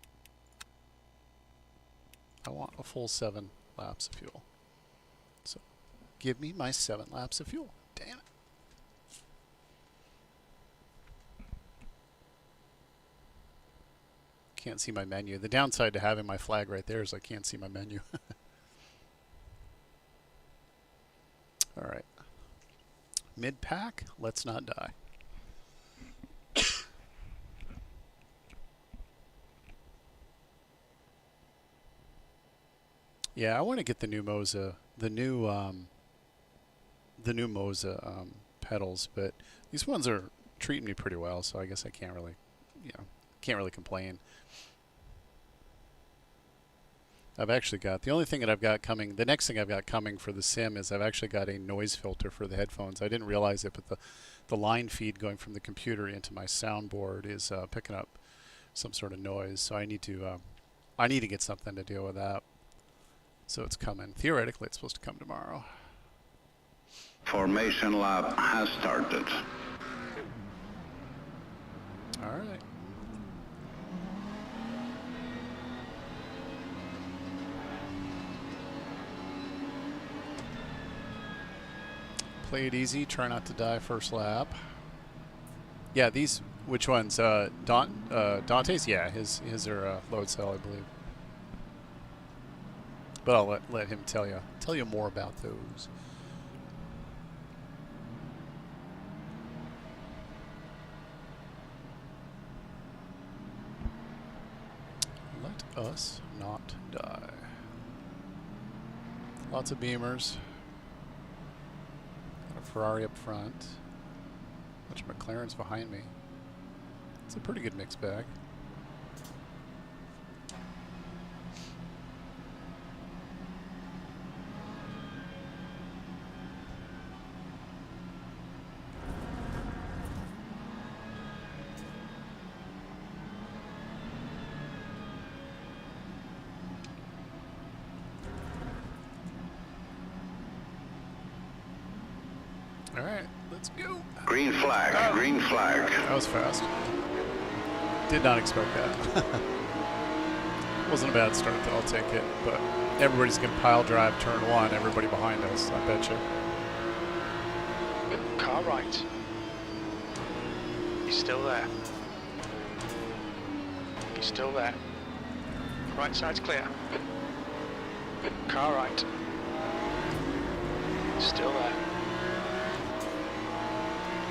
I want a full 7 laps of fuel. So give me my 7 laps of fuel. Damn it. Can't see my menu. The downside to having my flag right there is I can't see my menu. All right. Mid-pack, let's not die. Yeah, I want to get the new MOZA, the new MOZA pedals, but these ones are treating me pretty well, so I guess I can't really, can't really complain. I've actually got, the only thing that I've got coming, the next thing I've got coming for the sim is I've actually got a noise filter for the headphones. I didn't realize it, but the line feed going from the computer into my soundboard is picking up some sort of noise, so I need to get something to deal with that. So it's coming. Theoretically, it's supposed to come tomorrow. Formation lap has started. All right. Play it easy. Try not to die first lap. Yeah, these. Which ones? Dante's. Yeah, his are load cell, I believe. But I'll let him tell you more about those. Let us not die. Lots of Beamers. Got a Ferrari up front. A bunch of McLarens behind me. It's a pretty good mixed bag. All right, let's go. Green flag, oh. Green flag. That was fast. Did not expect that. Wasn't a bad start, though. I'll take it. But everybody's going to pile drive turn 1, everybody behind us, I bet you. Car right. He's still there. He's still there. Right side's clear. Car right. Still there.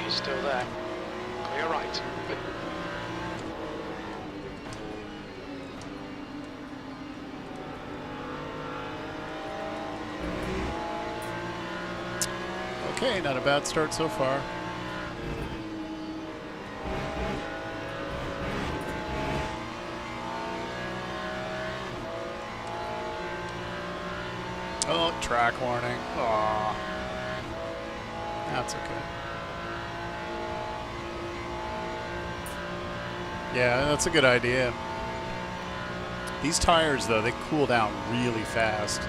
He's still there. Clear right. Okay, not a bad start so far. Oh, track warning. Aw. That's okay. Yeah, that's a good idea. These tires, though, they cool down really fast.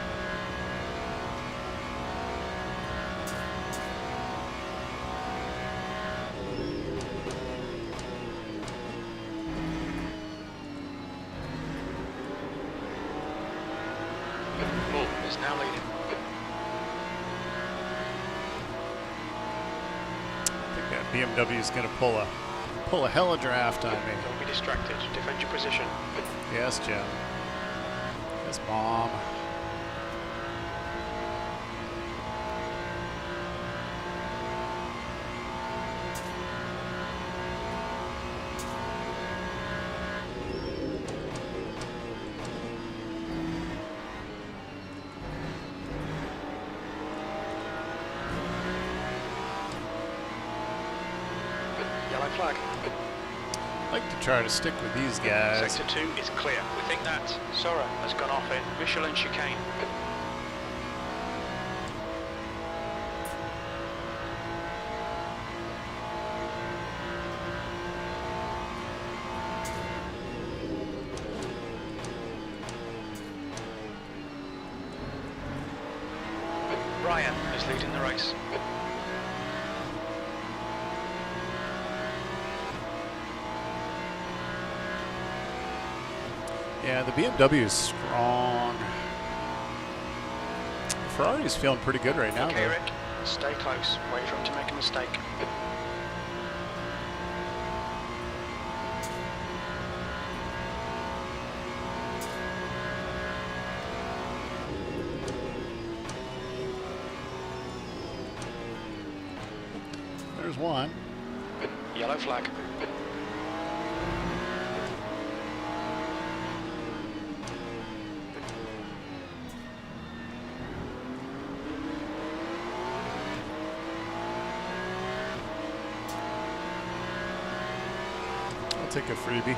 Bull is now leading. I think that BMW is going to pull a hella draft on me. Don't be distracted. Defend your position. Yes, Jim. Yes, Mom. Yellow flag. I like to try to stick with these guys. Sector 2 is clear. We think that Sora has gone off in Michelin chicane. Ryan is leading the race. Yeah, the BMW is strong. Ferrari's feeling pretty good right now, Okay, though. Rick, stay close. Wait for him to make a mistake. There's one. Yellow flag. I'll take a freebie.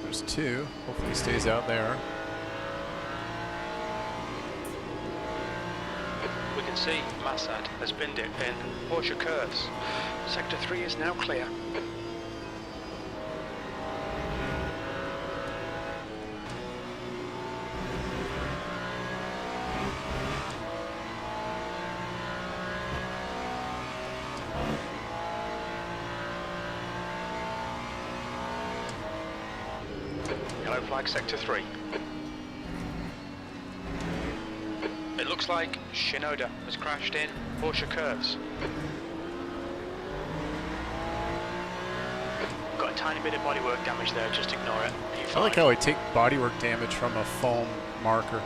There's two. Hopefully he stays out there. We can see Massad has binned it in Porsche curves. Sector 3 is now clear. Yellow flag sector 3. It looks like Shinoda has crashed in Porsche curves. Got a tiny bit of bodywork damage there, just ignore it. I like how I take bodywork damage from a foam marker.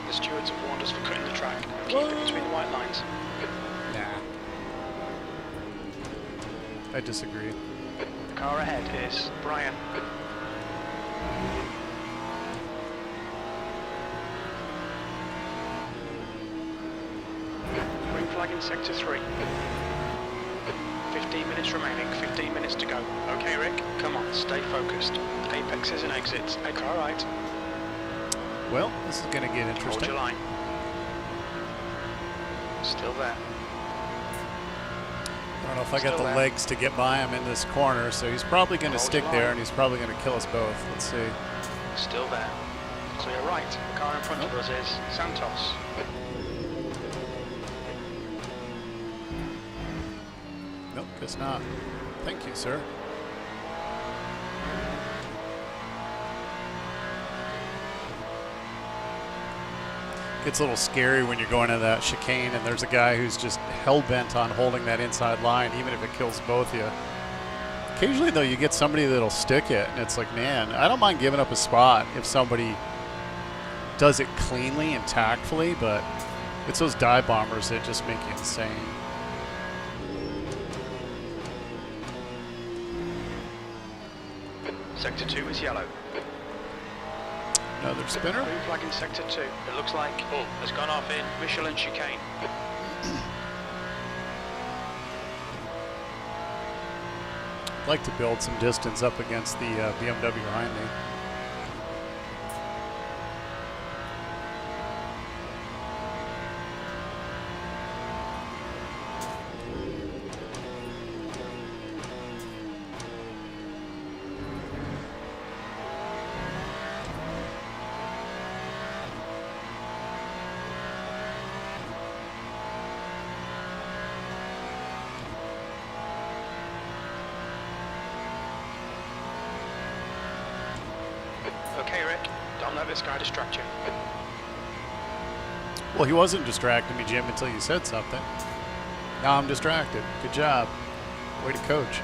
The stewards have warned us for cutting the track and keeping between the white lines. Nah. I disagree. The car ahead is Brian. Green flag in sector 3. 15 minutes remaining, 15 minutes to go. Okay, Rick, come on, stay focused. Apexes and exits. Hey, car right. Well, this is going to get Hold interesting. your line. Still there. I don't know if I got Still the there. legs to get by him in this corner, so he's probably going to Hold stick your there, line. and he's probably going to kill us both. Let's see. Still there. Clear right. The car in front of us is Santos. Nope, guess not. Thank you, sir. Gets a little scary when you're going into that chicane and there's a guy who's just hell-bent on holding that inside line, even if it kills both of you. Occasionally, though, you get somebody that'll stick it, and it's like, man, I don't mind giving up a spot if somebody does it cleanly and tactfully, but it's those dive bombers that just make you insane. Sector 2 is yellow. Another spinner. Green flag in sector 2. It looks like Bull has gone off in Michelin chicane. I'd like to build some distance up against the BMW behind me. Okay, Rick, don't let this guy distract you. Well, he wasn't distracting me, Jim, until you said something. Now I'm distracted. Good job. Way to coach.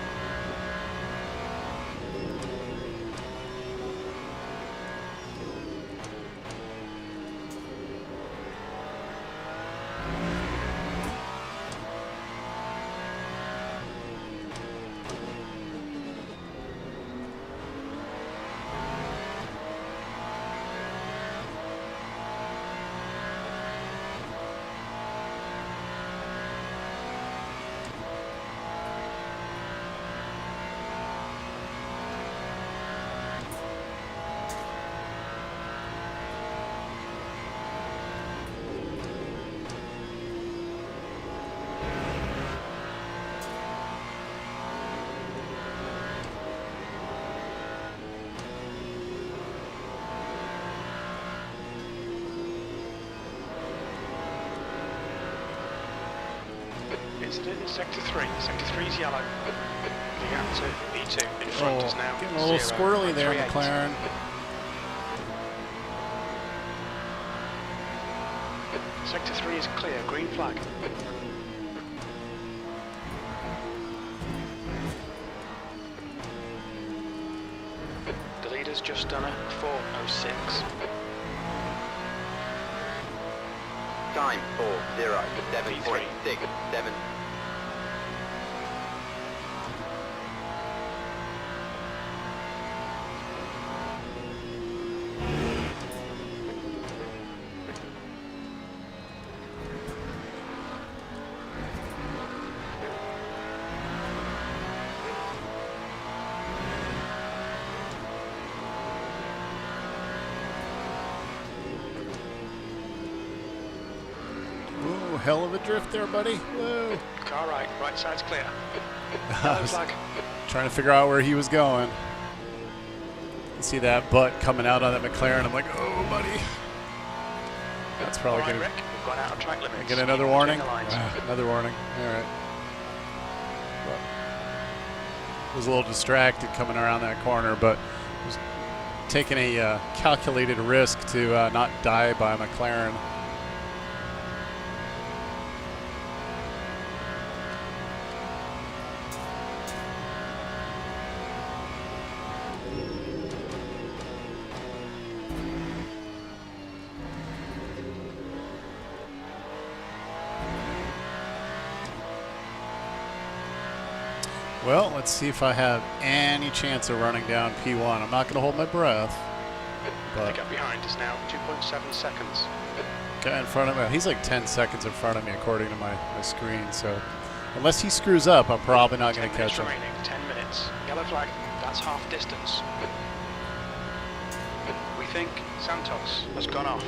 incident in Sector 3. Sector 3 is yellow. The gap to P2 in front is now getting a little squirrely there, 0.38. McLaren. Sector 3 is clear, green flag. The leader's just done a 4:06. Time 4:07.67. Ooh, hell of a drift there, buddy. Whoa. Car right side's clear. I Yellow was flag. trying to figure out where he was going. You see that butt coming out on that McLaren. I'm like, oh, buddy. That's probably Alright, going Rick, we've gone out of track limits. to get another Keep warning. between the lines. Another warning. All right. But was a little distracted coming around that corner, but was taking a calculated risk to not die by McLaren. Well, let's see if I have any chance of running down P1. I'm not going to hold my breath. The But gap behind is now 2.7 seconds. guy in front of me, he's like 10 seconds in front of me according to my screen. So unless he screws up, I'm probably not going 10 to catch minutes him. remaining, 10 minutes. Yellow flag, that's half distance. We think Santos has gone off.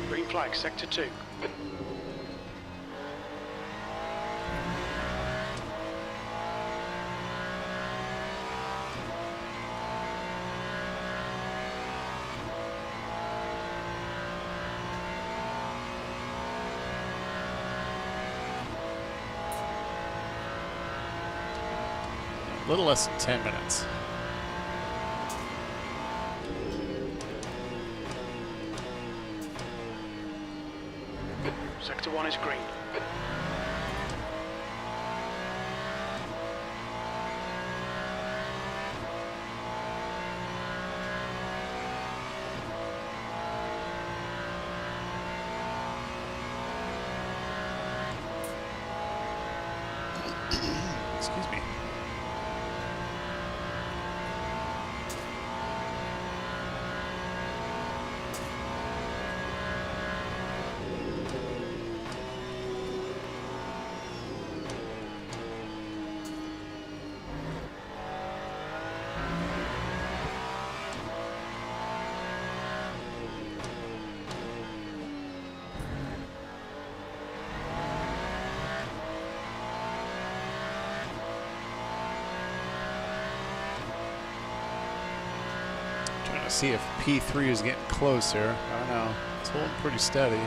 Green flag, sector 2. A little less than 10 minutes. Sector 1 is green. Excuse me. Trying to see if P3 is getting closer. I don't know. It's holding pretty steady.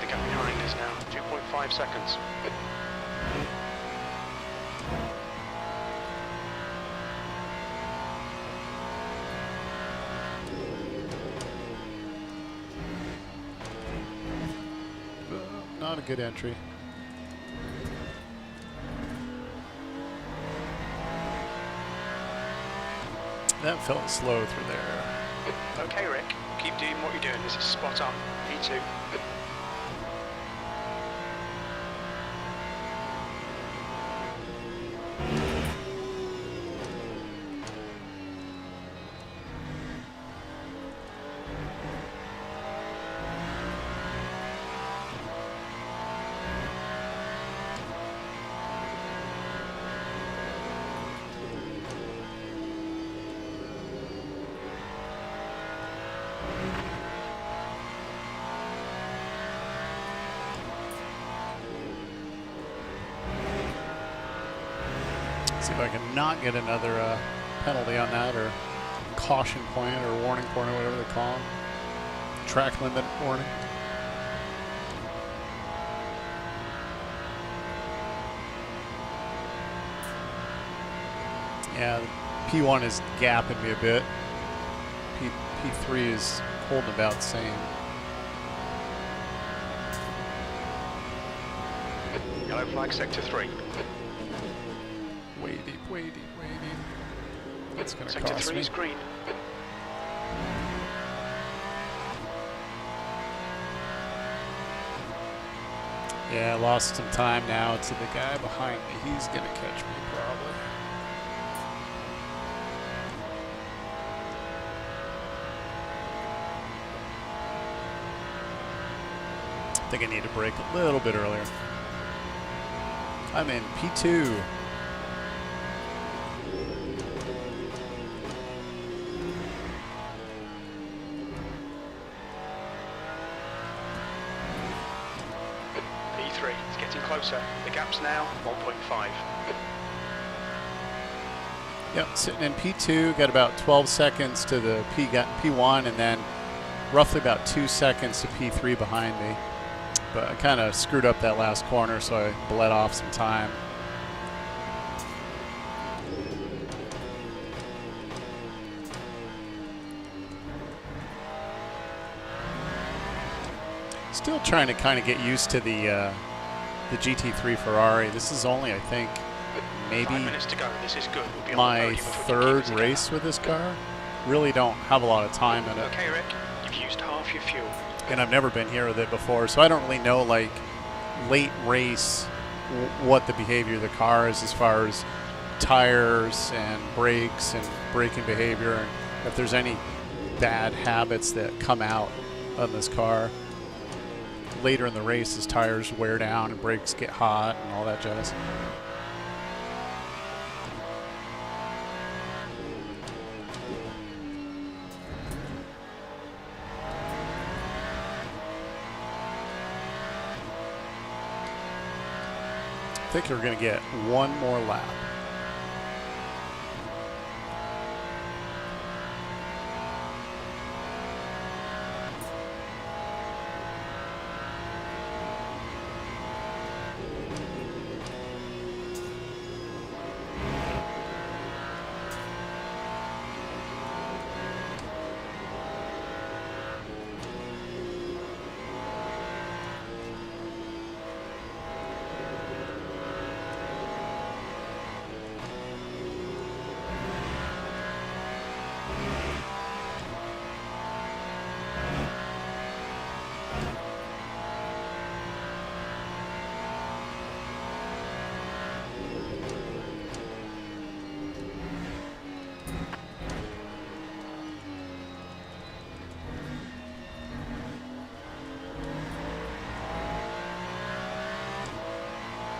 The gap behind is now 2.5 seconds. Not a good entry. That felt slow through there. Okay, Rick, keep doing what you're doing. This is spot on. P2. See if I can not get another penalty on that, or caution point, or warning point, or whatever they call them. Track limit warning. Yeah, P1 is gapping me a bit. P3 is holding about the same. Yellow flag, sector 3. Way deep, way deep, way deep. It's going to Sector cost 3 me. is green. Yeah, I lost some time now to the guy behind me. He's going to catch me probably. I think I need to brake a little bit earlier. I'm in P2. P3, it's getting closer. The gap's now 1.5. Yep, sitting in P2, got about 12 seconds to the P1, and then roughly about 2 seconds to P3 behind me. But I kind of screwed up that last corner, so I bled off some time. Still trying to kind of get used to the GT3 Ferrari. This is only, I think, maybe 5 minutes to go. This is good. We'll be on the my podium if we can keep third it together. race with this car. Really don't have a lot of time in it. Okay, Rick, you've used half your fuel. And I've never been here with it before, so I don't really know, like, late race what the behavior of the car is as far as tires and brakes and braking behavior, and if there's any bad habits that come out on this car later in the race as tires wear down and brakes get hot and all that jazz. I think we're going to get one more lap.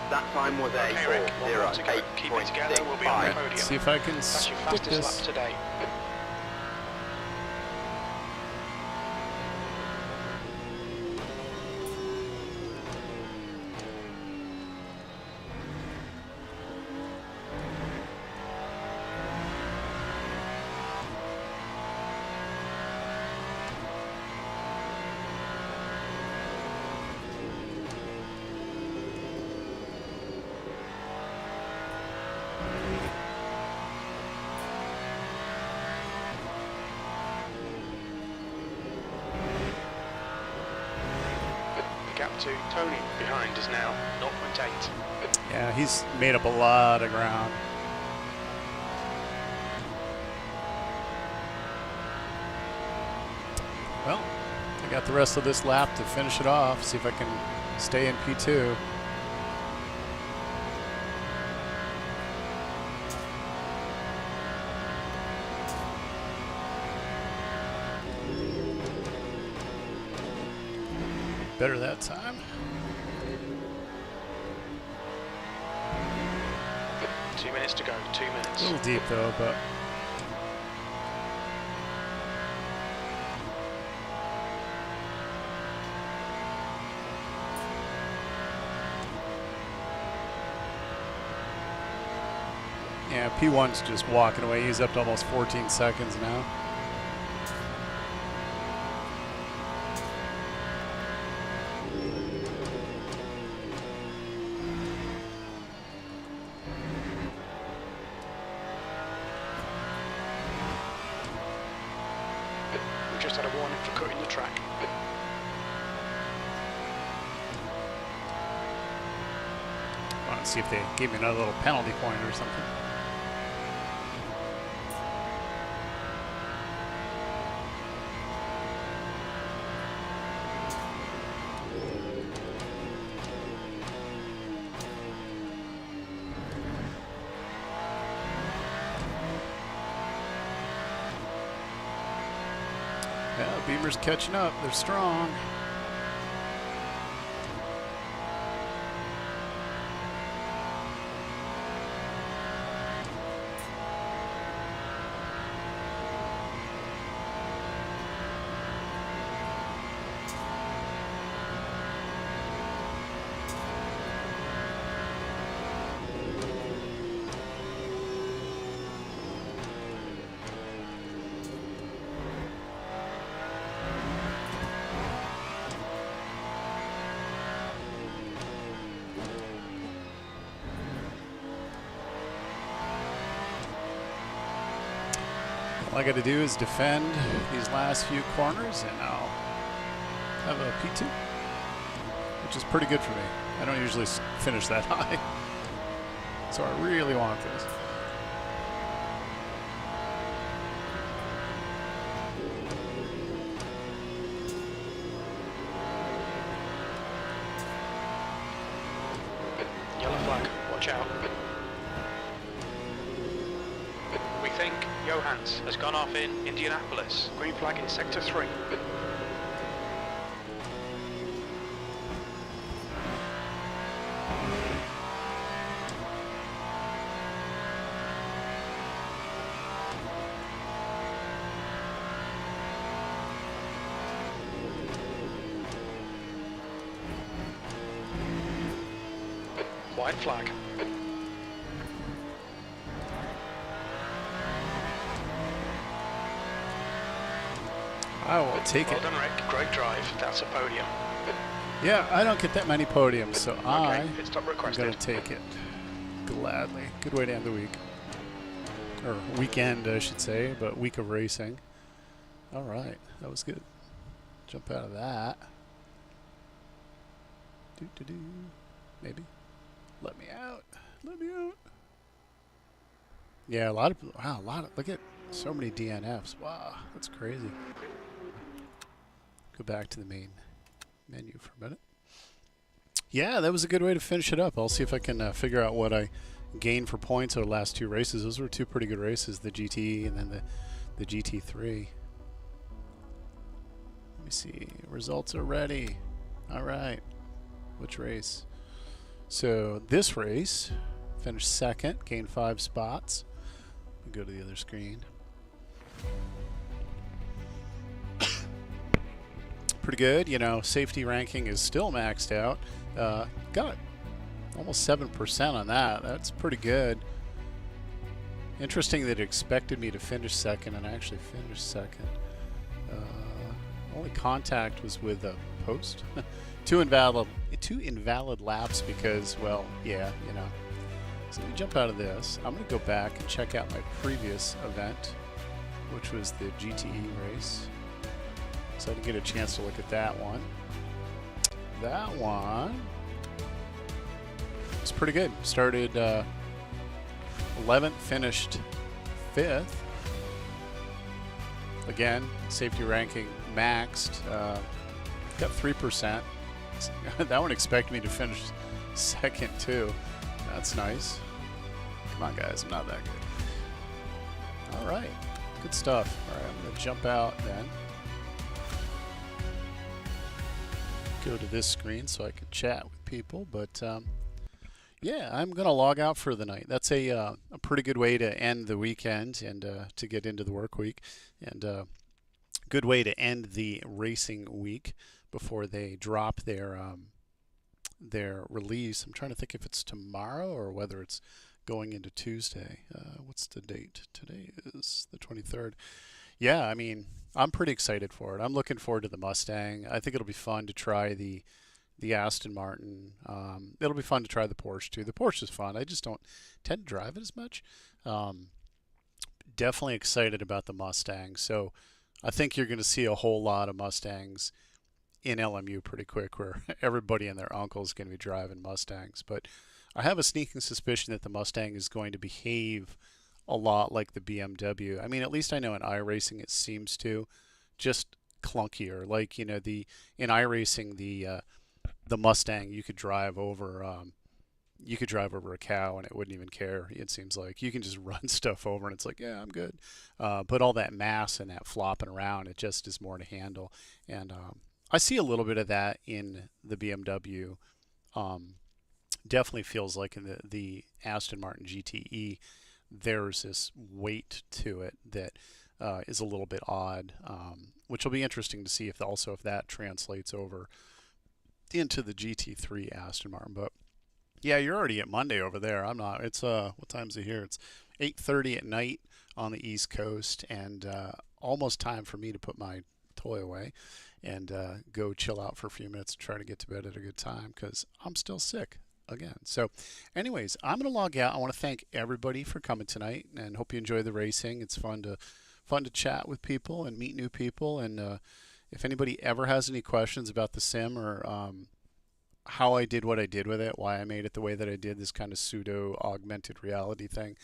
That time was a Okay, Rick, 1 more to go. Keep it together. We'll be on the 4:08.65. podium. See if I can That's your stick fastest lap this. to date. Gap to Tony behind is now 0.8. Yeah, he's made up a lot of ground. Well, I got the rest of this lap to finish it off, see if I can stay in P2. Better that time. Two minutes to go. 2 minutes. A little deep though, but P1's just walking away. He's up to almost 14 seconds now. We just had a warning for cutting the track. I want to see if they gave me another little penalty point or something. Yeah, Beamer's catching up. They're strong. All I got to do is defend these last few corners and I'll have a P2, which is pretty good for me. I don't usually finish that high, so I really want this. Yellow flag, watch out. We think Johans has gone off in Indianapolis. Green flag in sector 3. White flag. I will take Well it. done, Rick. Great drive. That's a podium. Yeah, I don't get that many podiums, so Okay, pit stop I'm requested. going to take it gladly. Good way to end the week. Or weekend, I should say, but week of racing. All right, that was good. Jump out of that. Do-do-do. Maybe. Let me out. Let me out. Yeah, look at so many DNFs. Wow, that's crazy. Go back to the main menu for a minute. Yeah, that was a good way to finish it up. I'll see if I can figure out what I gained for points over the last two races. Those were two pretty good races, the GT and then the GT3. Let me see. Results are ready. All right. Which race? So this race, finished second, gained 5 spots. Go to the other screen. Pretty good, you know. Safety ranking is still maxed out. Got almost 7% on that. That's pretty good. Interesting that it expected me to finish second, and I actually finished second. Only contact was with a post. Two invalid laps because, well, yeah, you know. So let me jump out of this. I'm going to go back and check out my previous event, which was the GTE race. So I didn't get a chance to look at that one. That one was pretty good. Started 11th, finished 5th. Again, safety ranking maxed. Got 3%. That one expected me to finish second too. That's nice. Come on, guys. I'm not that good. All right. Good stuff. All right. I'm going to jump out then. Go to this screen so I can chat with people. But, yeah, I'm going to log out for the night. That's a pretty good way to end the weekend and to get into the work week. And good way to end the racing week before they drop their release. I'm trying to think if it's tomorrow or whether it's going into Tuesday. What's the date? Today is the 23rd. Yeah, I mean, I'm pretty excited for it. I'm looking forward to the Mustang. I think it'll be fun to try the Aston Martin. It'll be fun to try the Porsche too. The Porsche is fun. I just don't tend to drive it as much. Definitely excited about the Mustang. So I think you're going to see a whole lot of Mustangs in LMU pretty quick, where everybody and their uncle is going to be driving Mustangs. But I have a sneaking suspicion that the Mustang is going to behave a lot like the BMW. I mean, at least I know in iRacing it seems to, just clunkier. Like, you know, in iRacing the Mustang, you could drive over a cow and it wouldn't even care. It seems like you can just run stuff over and it's like, yeah, I'm good. But all that mass and that flopping around, it just is more to handle. And I see a little bit of that in the BMW. Definitely feels like in the Aston Martin GTE, there's this weight to it that is a little bit odd, which will be interesting to see if that translates over into the GT3 Aston Martin. But yeah, you're already at Monday over there. I'm not. It's what time is it here? It's 8:30 at night on the East Coast, and almost time for me to put my toy away and go chill out for a few minutes and try to get to bed at a good time, because I'm still sick again. So anyways, I'm going to log out. I want to thank everybody for coming tonight and hope you enjoy the racing. It's fun to chat with people and meet new people. And if anybody ever has any questions about the sim or how I did what I did with it, why I made it the way that I did, this kind of pseudo augmented reality thing,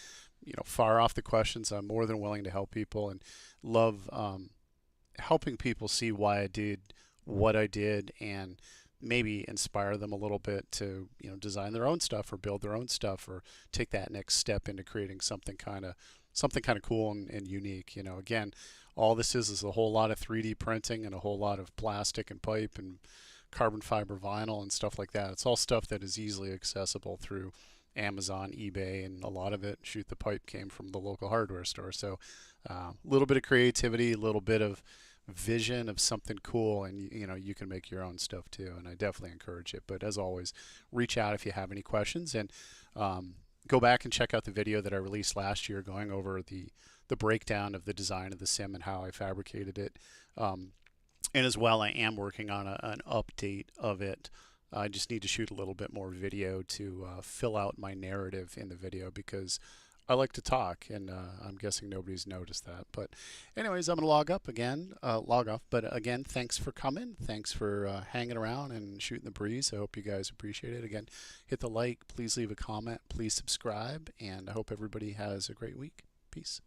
you know, fire off the questions. I'm more than willing to help people and love helping people see why I did what I did, and maybe inspire them a little bit to, you know, design their own stuff or build their own stuff or take that next step into creating something kind of cool and unique. You know, again, all this is a whole lot of 3D printing and a whole lot of plastic and pipe and carbon fiber vinyl and stuff like that. It's all stuff that is easily accessible through Amazon, eBay, and a lot of it, shoot, the pipe came from the local hardware store. So a little bit of creativity, a little bit of vision of something cool, and you know, you can make your own stuff too, and I definitely encourage it. But as always, reach out if you have any questions, and go back and check out the video that I released last year going over the breakdown of the design of the sim and how I fabricated it. And as well, I am working on an update of it. I just need to shoot a little bit more video to fill out my narrative in the video, because I like to talk, and I'm guessing nobody's noticed that. But anyways, I'm going to log off. But again, thanks for coming. Thanks for hanging around and shooting the breeze. I hope you guys appreciate it. Again, hit the like. Please leave a comment. Please subscribe. And I hope everybody has a great week. Peace.